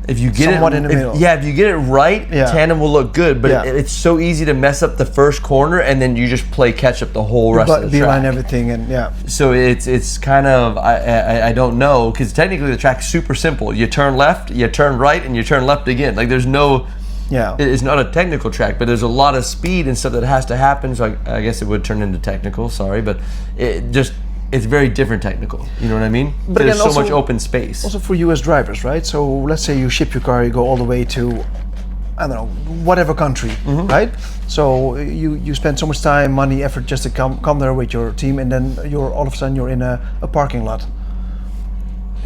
if you get somewhat in the middle. If you get it right, tandem will look good. But it's so easy to mess up the first corner, and then you just play catch up the whole rest of the track. Beeline everything, and So it's kind of I don't know, because technically the track's super simple. You turn left, you turn right, and you turn left again. Like there's no. Yeah. It's not a technical track, but there's a lot of speed and stuff that has to happen. So I guess it would turn into technical. Sorry, but it's very different technical. You know what I mean? But there's again, so much open space. Also for you as drivers, right? So let's say you ship your car, you go all the way to, I don't know, whatever country, right? So you spend so much time, money, effort just to come there with your team, and then all of a sudden you're in a parking lot.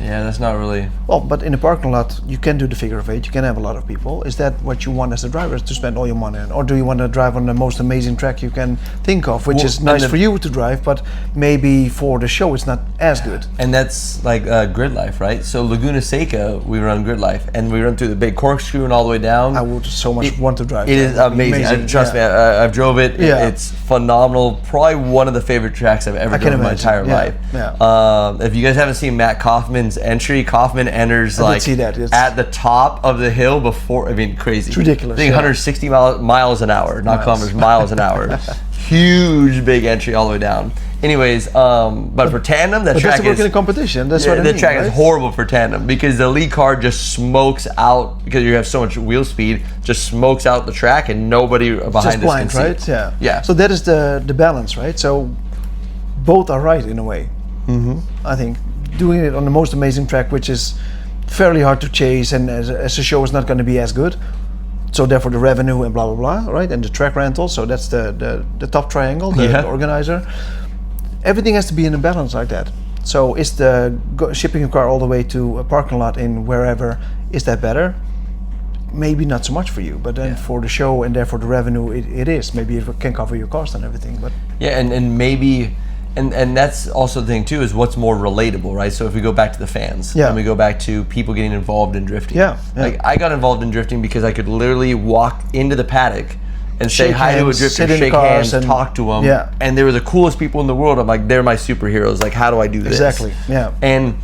Yeah, that's not really. Well, but in a parking lot, you can do the figure of eight. You can have a lot of people. Is that what you want as a driver, to spend all your money on? Or do you want to drive on the most amazing track you can think of, which is nice for you to drive, but maybe for the show it's not as good? And that's like Grid Life, right? So Laguna Seca, we run Grid Life, and we run through the big corkscrew and all the way down. I would so much want to drive. It is amazing. Trust me, I've drove it. Yeah. It's phenomenal. Probably one of the favorite tracks I've ever done in my entire life. Yeah. If you guys haven't seen Matt Kaufman's entry, Kaufman enters I did see that. at the top of the hill before. I mean, crazy. It's ridiculous. I think 160 miles an hour, not kilometers, miles an hour. Huge, big entry all the way down. Anyways, but for tandem, that track that's working in competition. That's what I mean, track right? is horrible for tandem because the lead car just smokes out, because you have so much wheel speed, just smokes out the track, and nobody behind just us blind, can see. right? Yeah. Yeah. So that is the balance, right? So both are right in a way. I think doing it on the most amazing track, which is fairly hard to chase, and as a show is not going to be as good. So therefore the revenue and blah blah blah, right? And the track rental. So that's the top triangle, the organizer. Everything has to be in a balance like that. So is shipping a car all the way to a parking lot in wherever, is that better? Maybe not so much for you, but then for the show and therefore the revenue, it is. Maybe it can cover your cost and everything. But yeah, and maybe. And that's also the thing too, is what's more relatable, right? So if we go back to the fans, and we go back to people getting involved in drifting. Like I got involved in drifting because I could literally walk into the paddock and say hi to a drifter, shake hands, and talk to them. And they were the coolest people in the world. I'm like, they're my superheroes. Like, how do I do this? Exactly. Yeah. And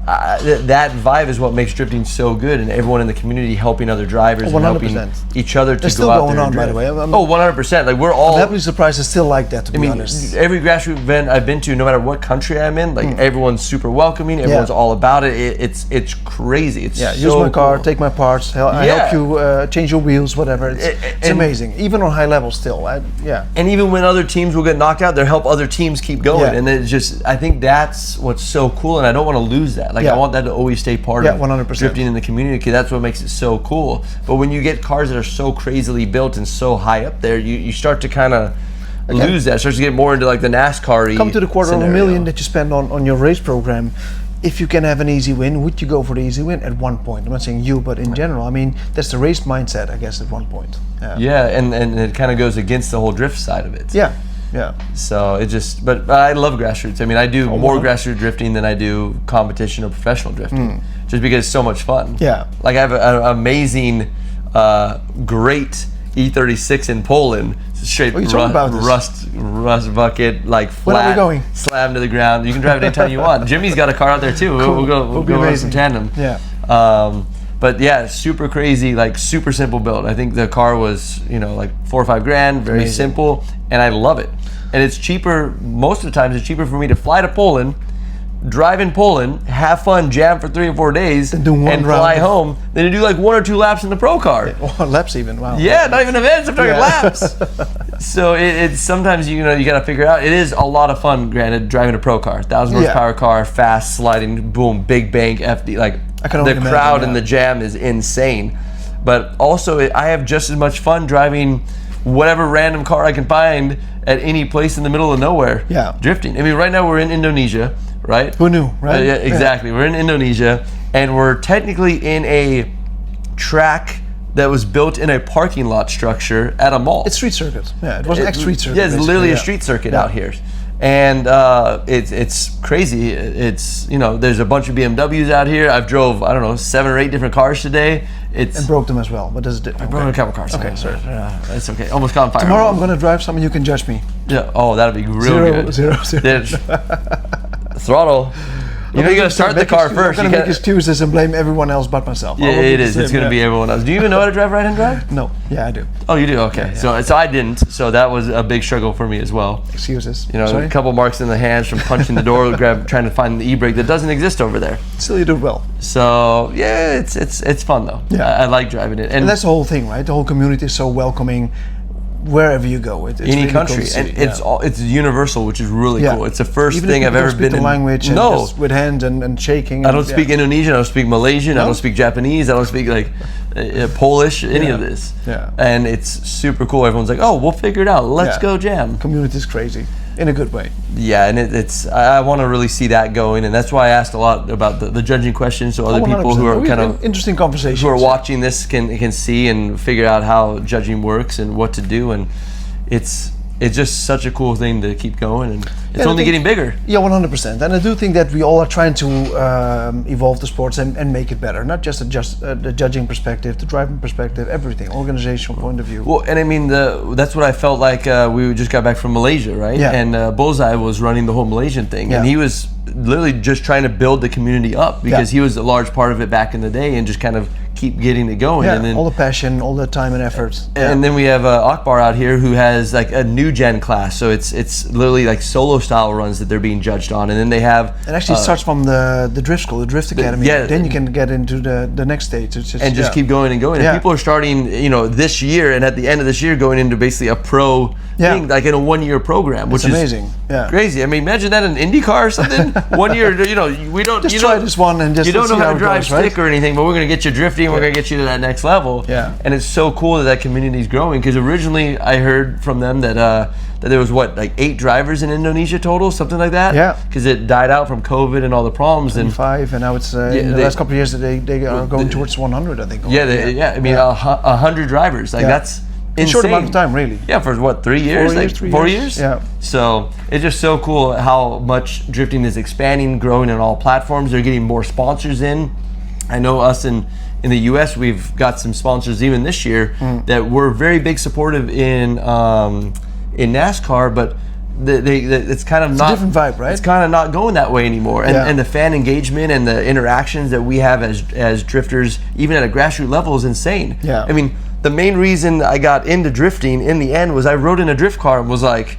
that vibe is what makes drifting so good, and everyone in the community helping other drivers and helping each other to It's go still out going there on, and by drift. the way. 100%. Like we're all. I'm happily surprised it's still like that, to be honest. Every grassroots event I've been to, no matter what country I'm in, like everyone's super welcoming. Everyone's all about it. It's crazy. It's use my car, take my parts. I help you change your wheels, whatever. It's amazing, even on high levels still. And even when other teams will get knocked out, they'll help other teams keep going. And it's just, I think that's what's so cool, and I don't want to lose that. Like I want that to always stay part of 100%. drifting in the community, because that's what makes it so cool. But when you get cars that are so crazily built and so high up there, you start to kind of lose that. It starts to get more into like the NASCAR-y come to the scenario. $250,000 that you spend on your race program. If you can have an easy win, would you go for the easy win at one point? I'm not saying you, but in general. I mean, that's the race mindset, I guess, at one point. Yeah, and it kind of goes against the whole drift side of it. Yeah. So it just, but I love grassroots. I mean, I do more grassroots drifting than I do competition or professional drifting, just because it's so much fun. Yeah. Like I have an amazing, great E36 in Poland, straight rust bucket, like flat. When are we going? Slam to the ground. You can drive it anytime you want. Jimmy's got a car out there too. Cool. We'll go run some tandem. Yeah. But yeah, super crazy, like super simple build. I think the car was, like $4 or $5 grand, very simple, and I love it. And it's cheaper, most of the times it's cheaper for me to fly to Poland, drive in Poland, have fun, jam for 3 or 4 days, and fly home than to do like 1 or 2 laps in the pro car. Laps even, wow. Yeah, not even events, I'm talking laps. So it's sometimes, you got to figure out, it is a lot of fun, granted, driving a pro car. 1,000 horsepower car, fast, sliding, boom, big bank, FD, like the crowd and the jam is insane. But also, I have just as much fun driving whatever random car I can find at any place in the middle of nowhere. Drifting. I mean, right now we're in Indonesia, right? Who knew, right? Yeah, exactly. We're in Indonesia, and we're technically in a track that was built in a parking lot structure at a mall. It's street circuit. Yeah, it was an street circuit. Yeah, it's literally a street circuit out here. And it's crazy. It's, there's a bunch of BMWs out here. I've drove, 7 or 8 different cars today. And broke them as well. What does it do? I broke a couple cars. Okay, sorry. It's okay. Almost caught on fire. Tomorrow I'm going to drive some and you can judge me. Yeah. Oh, that'll be real good. Zero. Throttle. You got to start the car first. I'm going to make excuses and blame everyone else but myself. Yeah, it is. It's going to be everyone else. Do you even know how to drive right-hand drive? No. Yeah, I do. Oh, you do? Okay. Yeah. So I didn't. So that was a big struggle for me as well. Excuses. A couple marks in the hands from punching the door, trying to find the e-brake that doesn't exist over there. Still, you do well. So yeah, it's fun though. Yeah, I like driving it, and that's the whole thing, right? The whole community is so welcoming. Wherever you go, it's any really country, cool and it's universal, which is really cool. It's the first even thing I've ever been in. Language, and just with hands and shaking. I don't speak Indonesian. I don't speak Malaysian. I don't speak Japanese. I don't speak Polish. Any of this. Yeah. And it's super cool. Everyone's like, "Oh, we'll figure it out. Let's go jam." Community is crazy. in a good way. Yeah, and I want to really see that going, and that's why I asked a lot about the judging questions, so other people who are kind of interesting conversations, who are watching this can see and figure out how judging works and what to do, and it's just such a cool thing to keep going, and it's only getting bigger. Yeah, 100%. And I do think that we all are trying to evolve the sports and make it better, not just the judging perspective, the driving perspective, everything, organizational point of view. Well, and I mean, that's what I felt like. We just got back from Malaysia, right? Yeah. And Bullseye was running the whole Malaysian thing, and he was literally just trying to build the community up because he was a large part of it back in the day, and just kind of keep getting it going. Yeah, and then, all the passion, all the time and effort. And then we have Akbar out here who has like a new gen class, so it's literally like solo style runs that they're being judged on, and then they have. It actually starts from the drift school, the drift academy. Then you can get into the next stage. And just keep going and going. And people are starting, this year, and at the end of this year, going into basically a pro thing, like in a 1 year program, which is amazing. Yeah, crazy. I mean, imagine that in IndyCar or something. 1 year, we don't just try this one and just you don't know how to drive goes, stick or anything, but we're going to get you drifting. We're going to get you to that next level. Yeah, and it's so cool that community is growing, because originally I heard from them that there was like 8 drivers in Indonesia total, something like that. Yeah, because it died out from COVID and all the problems. 25, and now it's in the last couple of years that they are going towards 100, I think. I mean, 100 drivers, like that's in a short amount of time, really. Yeah, for what, 3 years? 4 years? Yeah. So it's just so cool how much drifting is expanding, growing on all platforms. They're getting more sponsors in. I know us in the U.S., we've got some sponsors even this year that were very big supportive in NASCAR, but it's kind of not a different vibe, right? It's kind of not going that way anymore, and the fan engagement and the interactions that we have as drifters, even at a grassroots level, is insane. Yeah, I mean, the main reason I got into drifting in the end was I rode in a drift car and was like,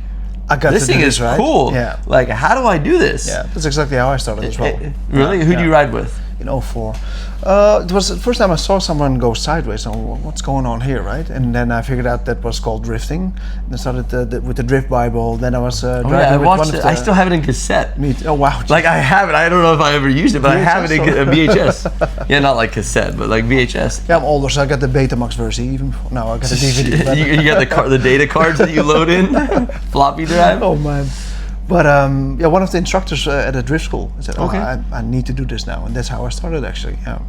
this thing is cool. Yeah, like, how do I do this? Yeah, that's exactly how I started as well. Really? Who do you ride with? In 04. It was the first time I saw someone go sideways. So what's going on here, right? And then I figured out that was called drifting. And I started with the Drift Bible. Then I was driving I with watched one it. of the, I still have it in cassette. Oh wow! Like, I have it. I don't know if I ever used it, but I have it in VHS. Yeah, not like cassette, but like VHS. Yeah, I'm older, so I got the Betamax version. Even now, I got the DVD. You got the data cards that you load in, floppy drive. Oh man. But one of the instructors at a drift school said, I need to do this now. And that's how I started, actually. Yeah.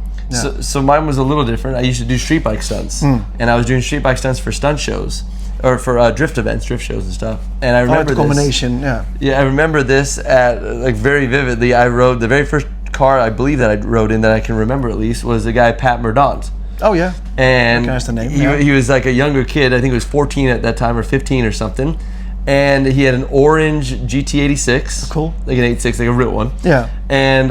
So mine was a little different. I used to do street bike stunts. And I was doing street bike stunts for stunt shows, or for drift events, drift shows and stuff. And I remember the combination, Yeah, I remember this like very vividly. I rode the very first car I believe that I rode in, that I can remember at least, was the guy Pat Mordaunt. Oh yeah. And recognize the name. He was like a younger kid. I think he was 14 at that time, or 15 or something. And he had an orange GT86. Cool. Like an 86, like a real one. Yeah. And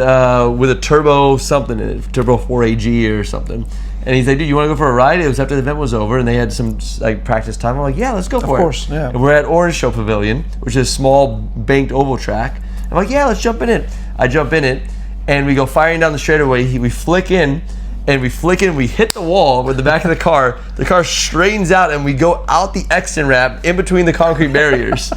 with a turbo something in it, turbo 4AG or something. And he's like, dude, you want to go for a ride? It was after the event was over, and they had some like practice time. I'm like, yeah, let's go for it. Of course, yeah. And we're at Orange Show Pavilion, which is a small banked oval track. I'm like, yeah, let's jump in it. I jump in it, and we go firing down the straightaway. We flick in. And we hit the wall with the back of the car. The car straightens out, and we go out the exit ramp in between the concrete barriers.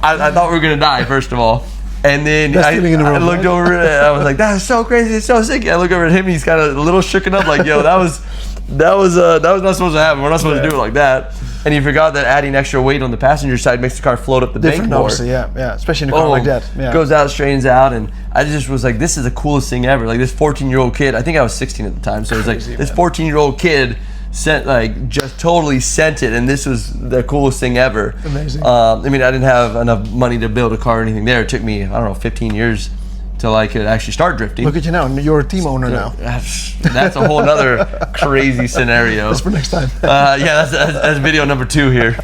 I thought we were gonna die, first of all. And then I looked over and I was like, "That is so crazy! It's so sick!" I look over at him, and he's kind of a little shooken up, like, "Yo, that was not supposed to happen. We're not supposed to do it like that." And he forgot that adding extra weight on the passenger side makes the car float up the bank more. Yeah, especially in a car like that. Yeah. Goes out, straightens out, and I just was like, this is the coolest thing ever. Like, this 14-year-old kid, I think I was 16 at the time, so it was like, this 14-year-old kid just totally sent it, and this was the coolest thing ever. Amazing. I mean, I didn't have enough money to build a car or anything there. It took me, I don't know, 15 years till I could actually start drifting. Look at you now. You're a team owner now. That's a whole other crazy scenario. That's for next time. That's video number 2 here.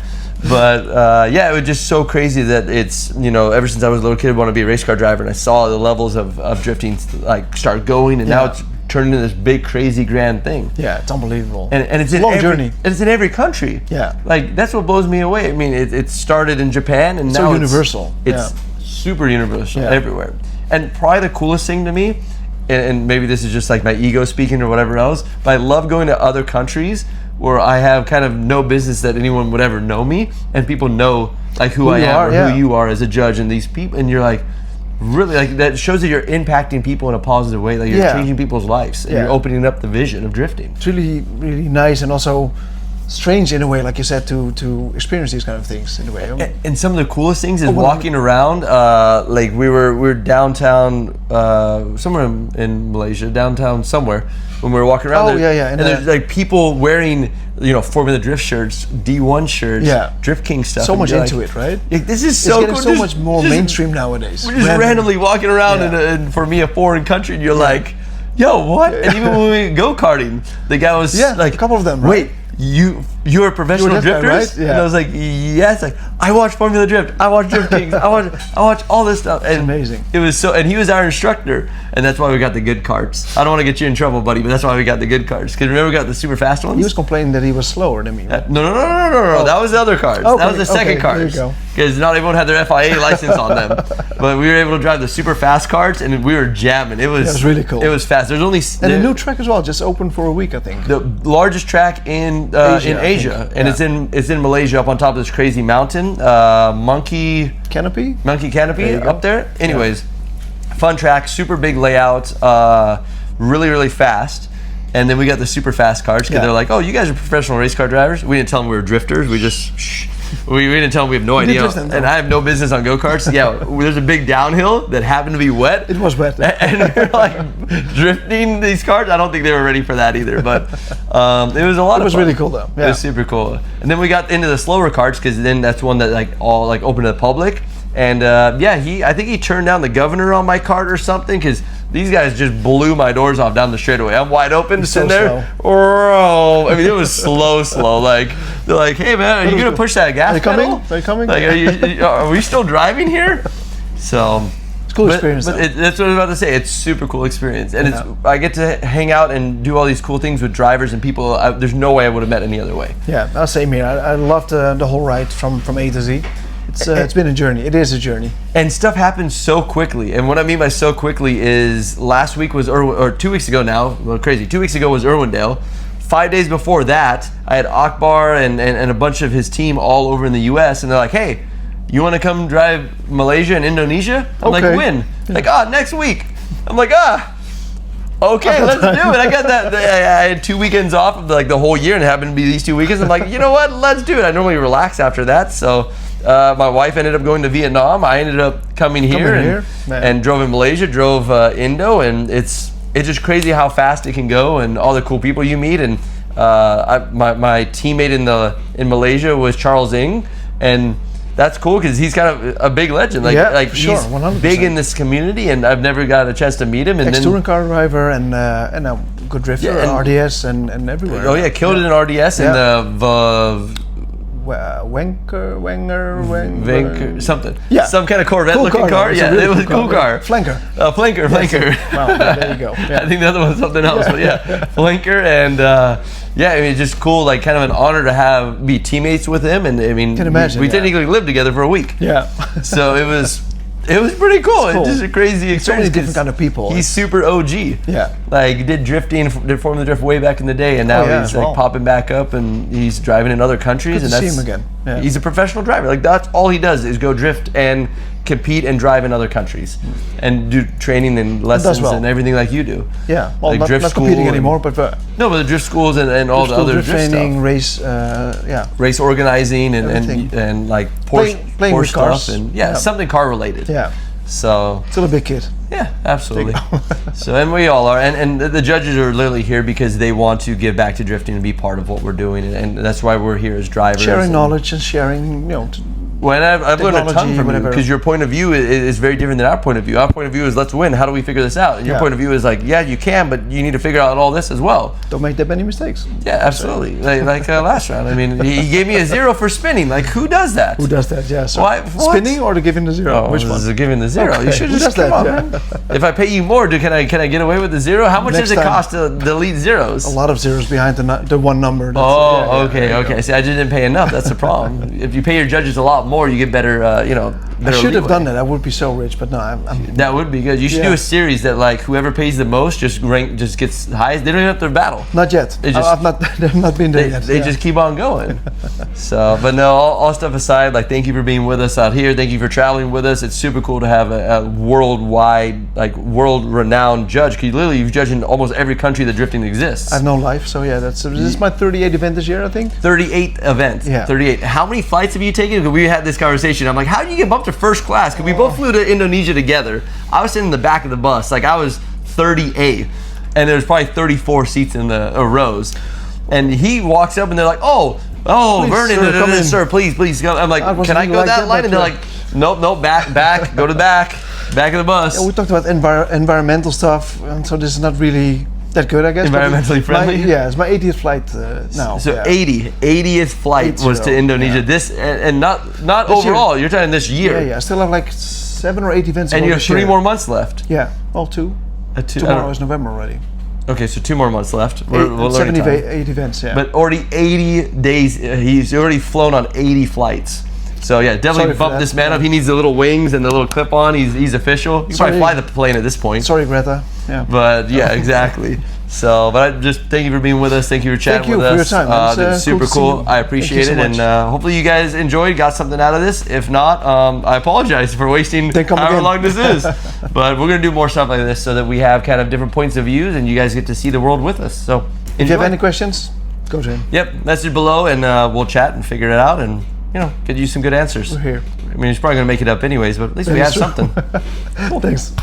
But it was just so crazy that it's, ever since I was a little kid, I wanted to be a race car driver, and I saw the levels of drifting like start going, and now it's turned into this big, crazy, grand thing. Yeah, it's unbelievable. And it's a long journey. And it's in every country. Yeah. Like, that's what blows me away. I mean, it started in Japan, and now universal. It's super universal everywhere. And probably the coolest thing to me, and maybe this is just like my ego speaking or whatever else, but I love going to other countries where I have kind of no business that anyone would ever know me, and people know like who I am or who you are as a judge, and these people, and you're like, really, like, that shows that you're impacting people in a positive way, like you're changing people's lives, and you're opening up the vision of drifting. It's really, really nice, and also strange in a way, like you said, to experience these kind of things in a way. And some of the coolest things is well, walking around. Like we were downtown, somewhere in Malaysia, downtown somewhere, when we were walking around. Oh, yeah. And there's like people wearing, Formula Drift shirts, D1 shirts, Drift King stuff. So much like, into it, right? This is it's so getting cool. so much more mainstream nowadays. We're just randomly walking around in for me, a foreign country, and you're like, yo, what? And even when we go karting, the guy was like, a couple of them, right? Wait, you're a professional drifters? Right? Yeah. And I was like, yes. Like, I watch Formula Drift. I watch Drift Kings. I watch all this stuff. And amazing. It was and he was our instructor, and that's why we got the good karts. I don't want to get you in trouble, buddy, but that's why we got the good karts. Because remember, we got the super fast ones. He was complaining that he was slower than me. Right? No. Oh. That was the other cars. Okay, that was the second cars. Because not everyone had their FIA license on them. But we were able to drive the super fast karts, and we were jamming. It was really cool. It was fast. There's only a new track as well, just opened for a week, I think. The largest track in Asia, and it's in Malaysia, up on top of this crazy mountain, Monkey Canopy up there. Anyways, fun track, super big layout, really fast. And then we got the super fast cars because they're like, oh, you guys are professional race car drivers. We didn't tell them we were drifters. We just we didn't tell them we have no idea. And I have no business on go-karts. Yeah, there's a big downhill that happened to be wet. It was wet. And we're like drifting these cars. I don't think they were ready for that either. But it was a lot of fun. It was really cool though. Yeah. It was super cool. And then we got into the slower karts because then that's one that all open to the public. And I think he turned down the governor on my cart or something because these guys just blew my doors off down the straightaway. I'm wide open, sitting there. Oh, I mean, it was slow. Like they're like, "Hey man, are you gonna push that gas pedal? Are you coming? Like, are we still driving here?" So it's a cool experience. But that's what I was about to say. It's super cool experience, and I get to hang out and do all these cool things with drivers and people. There's no way I would have met any other way. Yeah, same here. I loved the whole ride from A to Z. It's been a journey. It is a journey. And stuff happens so quickly. And what I mean by so quickly is last week was or 2 weeks ago now. Well, crazy. 2 weeks ago was Irwindale. 5 days before that, I had Akbar and a bunch of his team all over in the U.S. And they're like, hey, you want to come drive Malaysia and Indonesia? I'm like, when? Yeah. Like, next week. I'm like, okay, let's do it. I got that. I had 2 weekends off of the whole year, and it happened to be these 2 weekends. I'm like, you know what? Let's do it. I normally relax after that. So my wife ended up going to Vietnam. I ended up coming here and drove in Malaysia, drove Indo, and it's just crazy how fast it can go and all the cool people you meet. And my teammate in Malaysia was Charles Ng, and that's cool because he's kind of a big legend. He's 100%. big in this community, and I've never got a chance to meet him. And touring car driver and a good drifter, RDS and everywhere. Oh yeah, killed it in RDS and the Wenger, something. Yeah, some kind of Corvette cool looking car. Yeah, really it was a cool car. Flanker. Flanker. Wow, there you go. Yeah. I think the other one's something else, but Flanker and. I mean, it's just cool, like kind of an honor to be teammates with him, and I mean, we technically lived together for a week. Yeah. So it was pretty cool. It's just a crazy experience. So many different kind of people. He's super OG. Yeah. Like he did drifting, did Formula Drift way back in the day, and now he's popping back up, and he's driving in other countries. Good to see him again. Yeah. He's a professional driver. Like that's all he does is go drift and compete and drive in other countries and do training and lessons and everything like you do. Yeah, well, like not competing anymore, but no, but the drift schools and all the other drift training, stuff. Race organizing and like Porsche stuff and something car related. Yeah. So still a big kid. Yeah, absolutely. So and we all are, and the judges are literally here because they want to give back to drifting and be part of what we're doing, and that's why we're here as drivers. Sharing knowledge and sharing, Well, and I've learned a ton from you because your point of view is very different than our point of view. Our point of view is let's win. How do we figure this out? And your point of view is like, yeah, you can, but you need to figure out all this as well. Don't make that many mistakes. Yeah, absolutely. Like last round. I mean, he gave me a 0 for spinning. Like, who does that? Who does that? Yeah. So Why? Spinning or to giving the 0? Which one? Giving the 0. Okay. You should just come on, man. If I pay you more, can I get away with the 0? How much does it cost to delete zeros? A lot of zeros behind the one number. Okay. See, I just didn't pay enough. That's the problem. If you pay your judges a lot more, you get better. You I should have done that. I would be so rich, but no, I'm That would be good. You should do a series that like whoever pays the most just gets highest. They don't even have to battle. Not yet. I've not been there yet. They just keep on going. So, but no, all stuff aside, like thank you for being with us out here. Thank you for traveling with us. It's super cool to have a worldwide, like world-renowned judge. Because literally you've judged in almost every country that drifting exists. I have no life, so yeah, this is my 38th event this year, I think. 38 events. Yeah. 38. How many flights have you taken? Because we had this conversation. I'm like, how do you get up to first class? Because we both flew to Indonesia together. I was sitting in the back of the bus, like I was 38, and there's probably 34 seats in the rows. And he walks up, and they're like, "Oh, please, Vernon, sir, come in. Sir, please go." I'm like, "Can I go that line?" And they're like, "Nope, back, go to the back of the bus." Yeah, we talked about environmental stuff, and so this is not really that good, I guess. Environmentally friendly. It's my 80th flight now. So 80th flight was to Indonesia. Yeah. This and not this overall. Year. You're talking this year. Yeah. I still have like 7 or 8 events. And you have 3 more months left. Yeah, well, 2. Tomorrow is November already. Okay, so 2 more months left. 78 events, yeah. But already 80 days. He's already flown on 80 flights. So yeah, definitely bump this man up. He needs the little wings and the little clip on. He's official. You can probably fly the plane at this point. Sorry, Greta. Yeah. But yeah, exactly. So, but I just thank you for being with us. Thank you for chatting with us. Thank you for your time. It's super cool. I appreciate it, and hopefully you guys enjoyed, got something out of this. If not, I apologize for wasting however long this is. But we're gonna do more stuff like this so that we have kind of different points of views, and you guys get to see the world with us. So, if you have any questions, go to him. Yep, message below, and we'll chat and figure it out, and get you some good answers. We're here. I mean, he's probably gonna make it up anyways, but at least we have something. Cool. Thanks.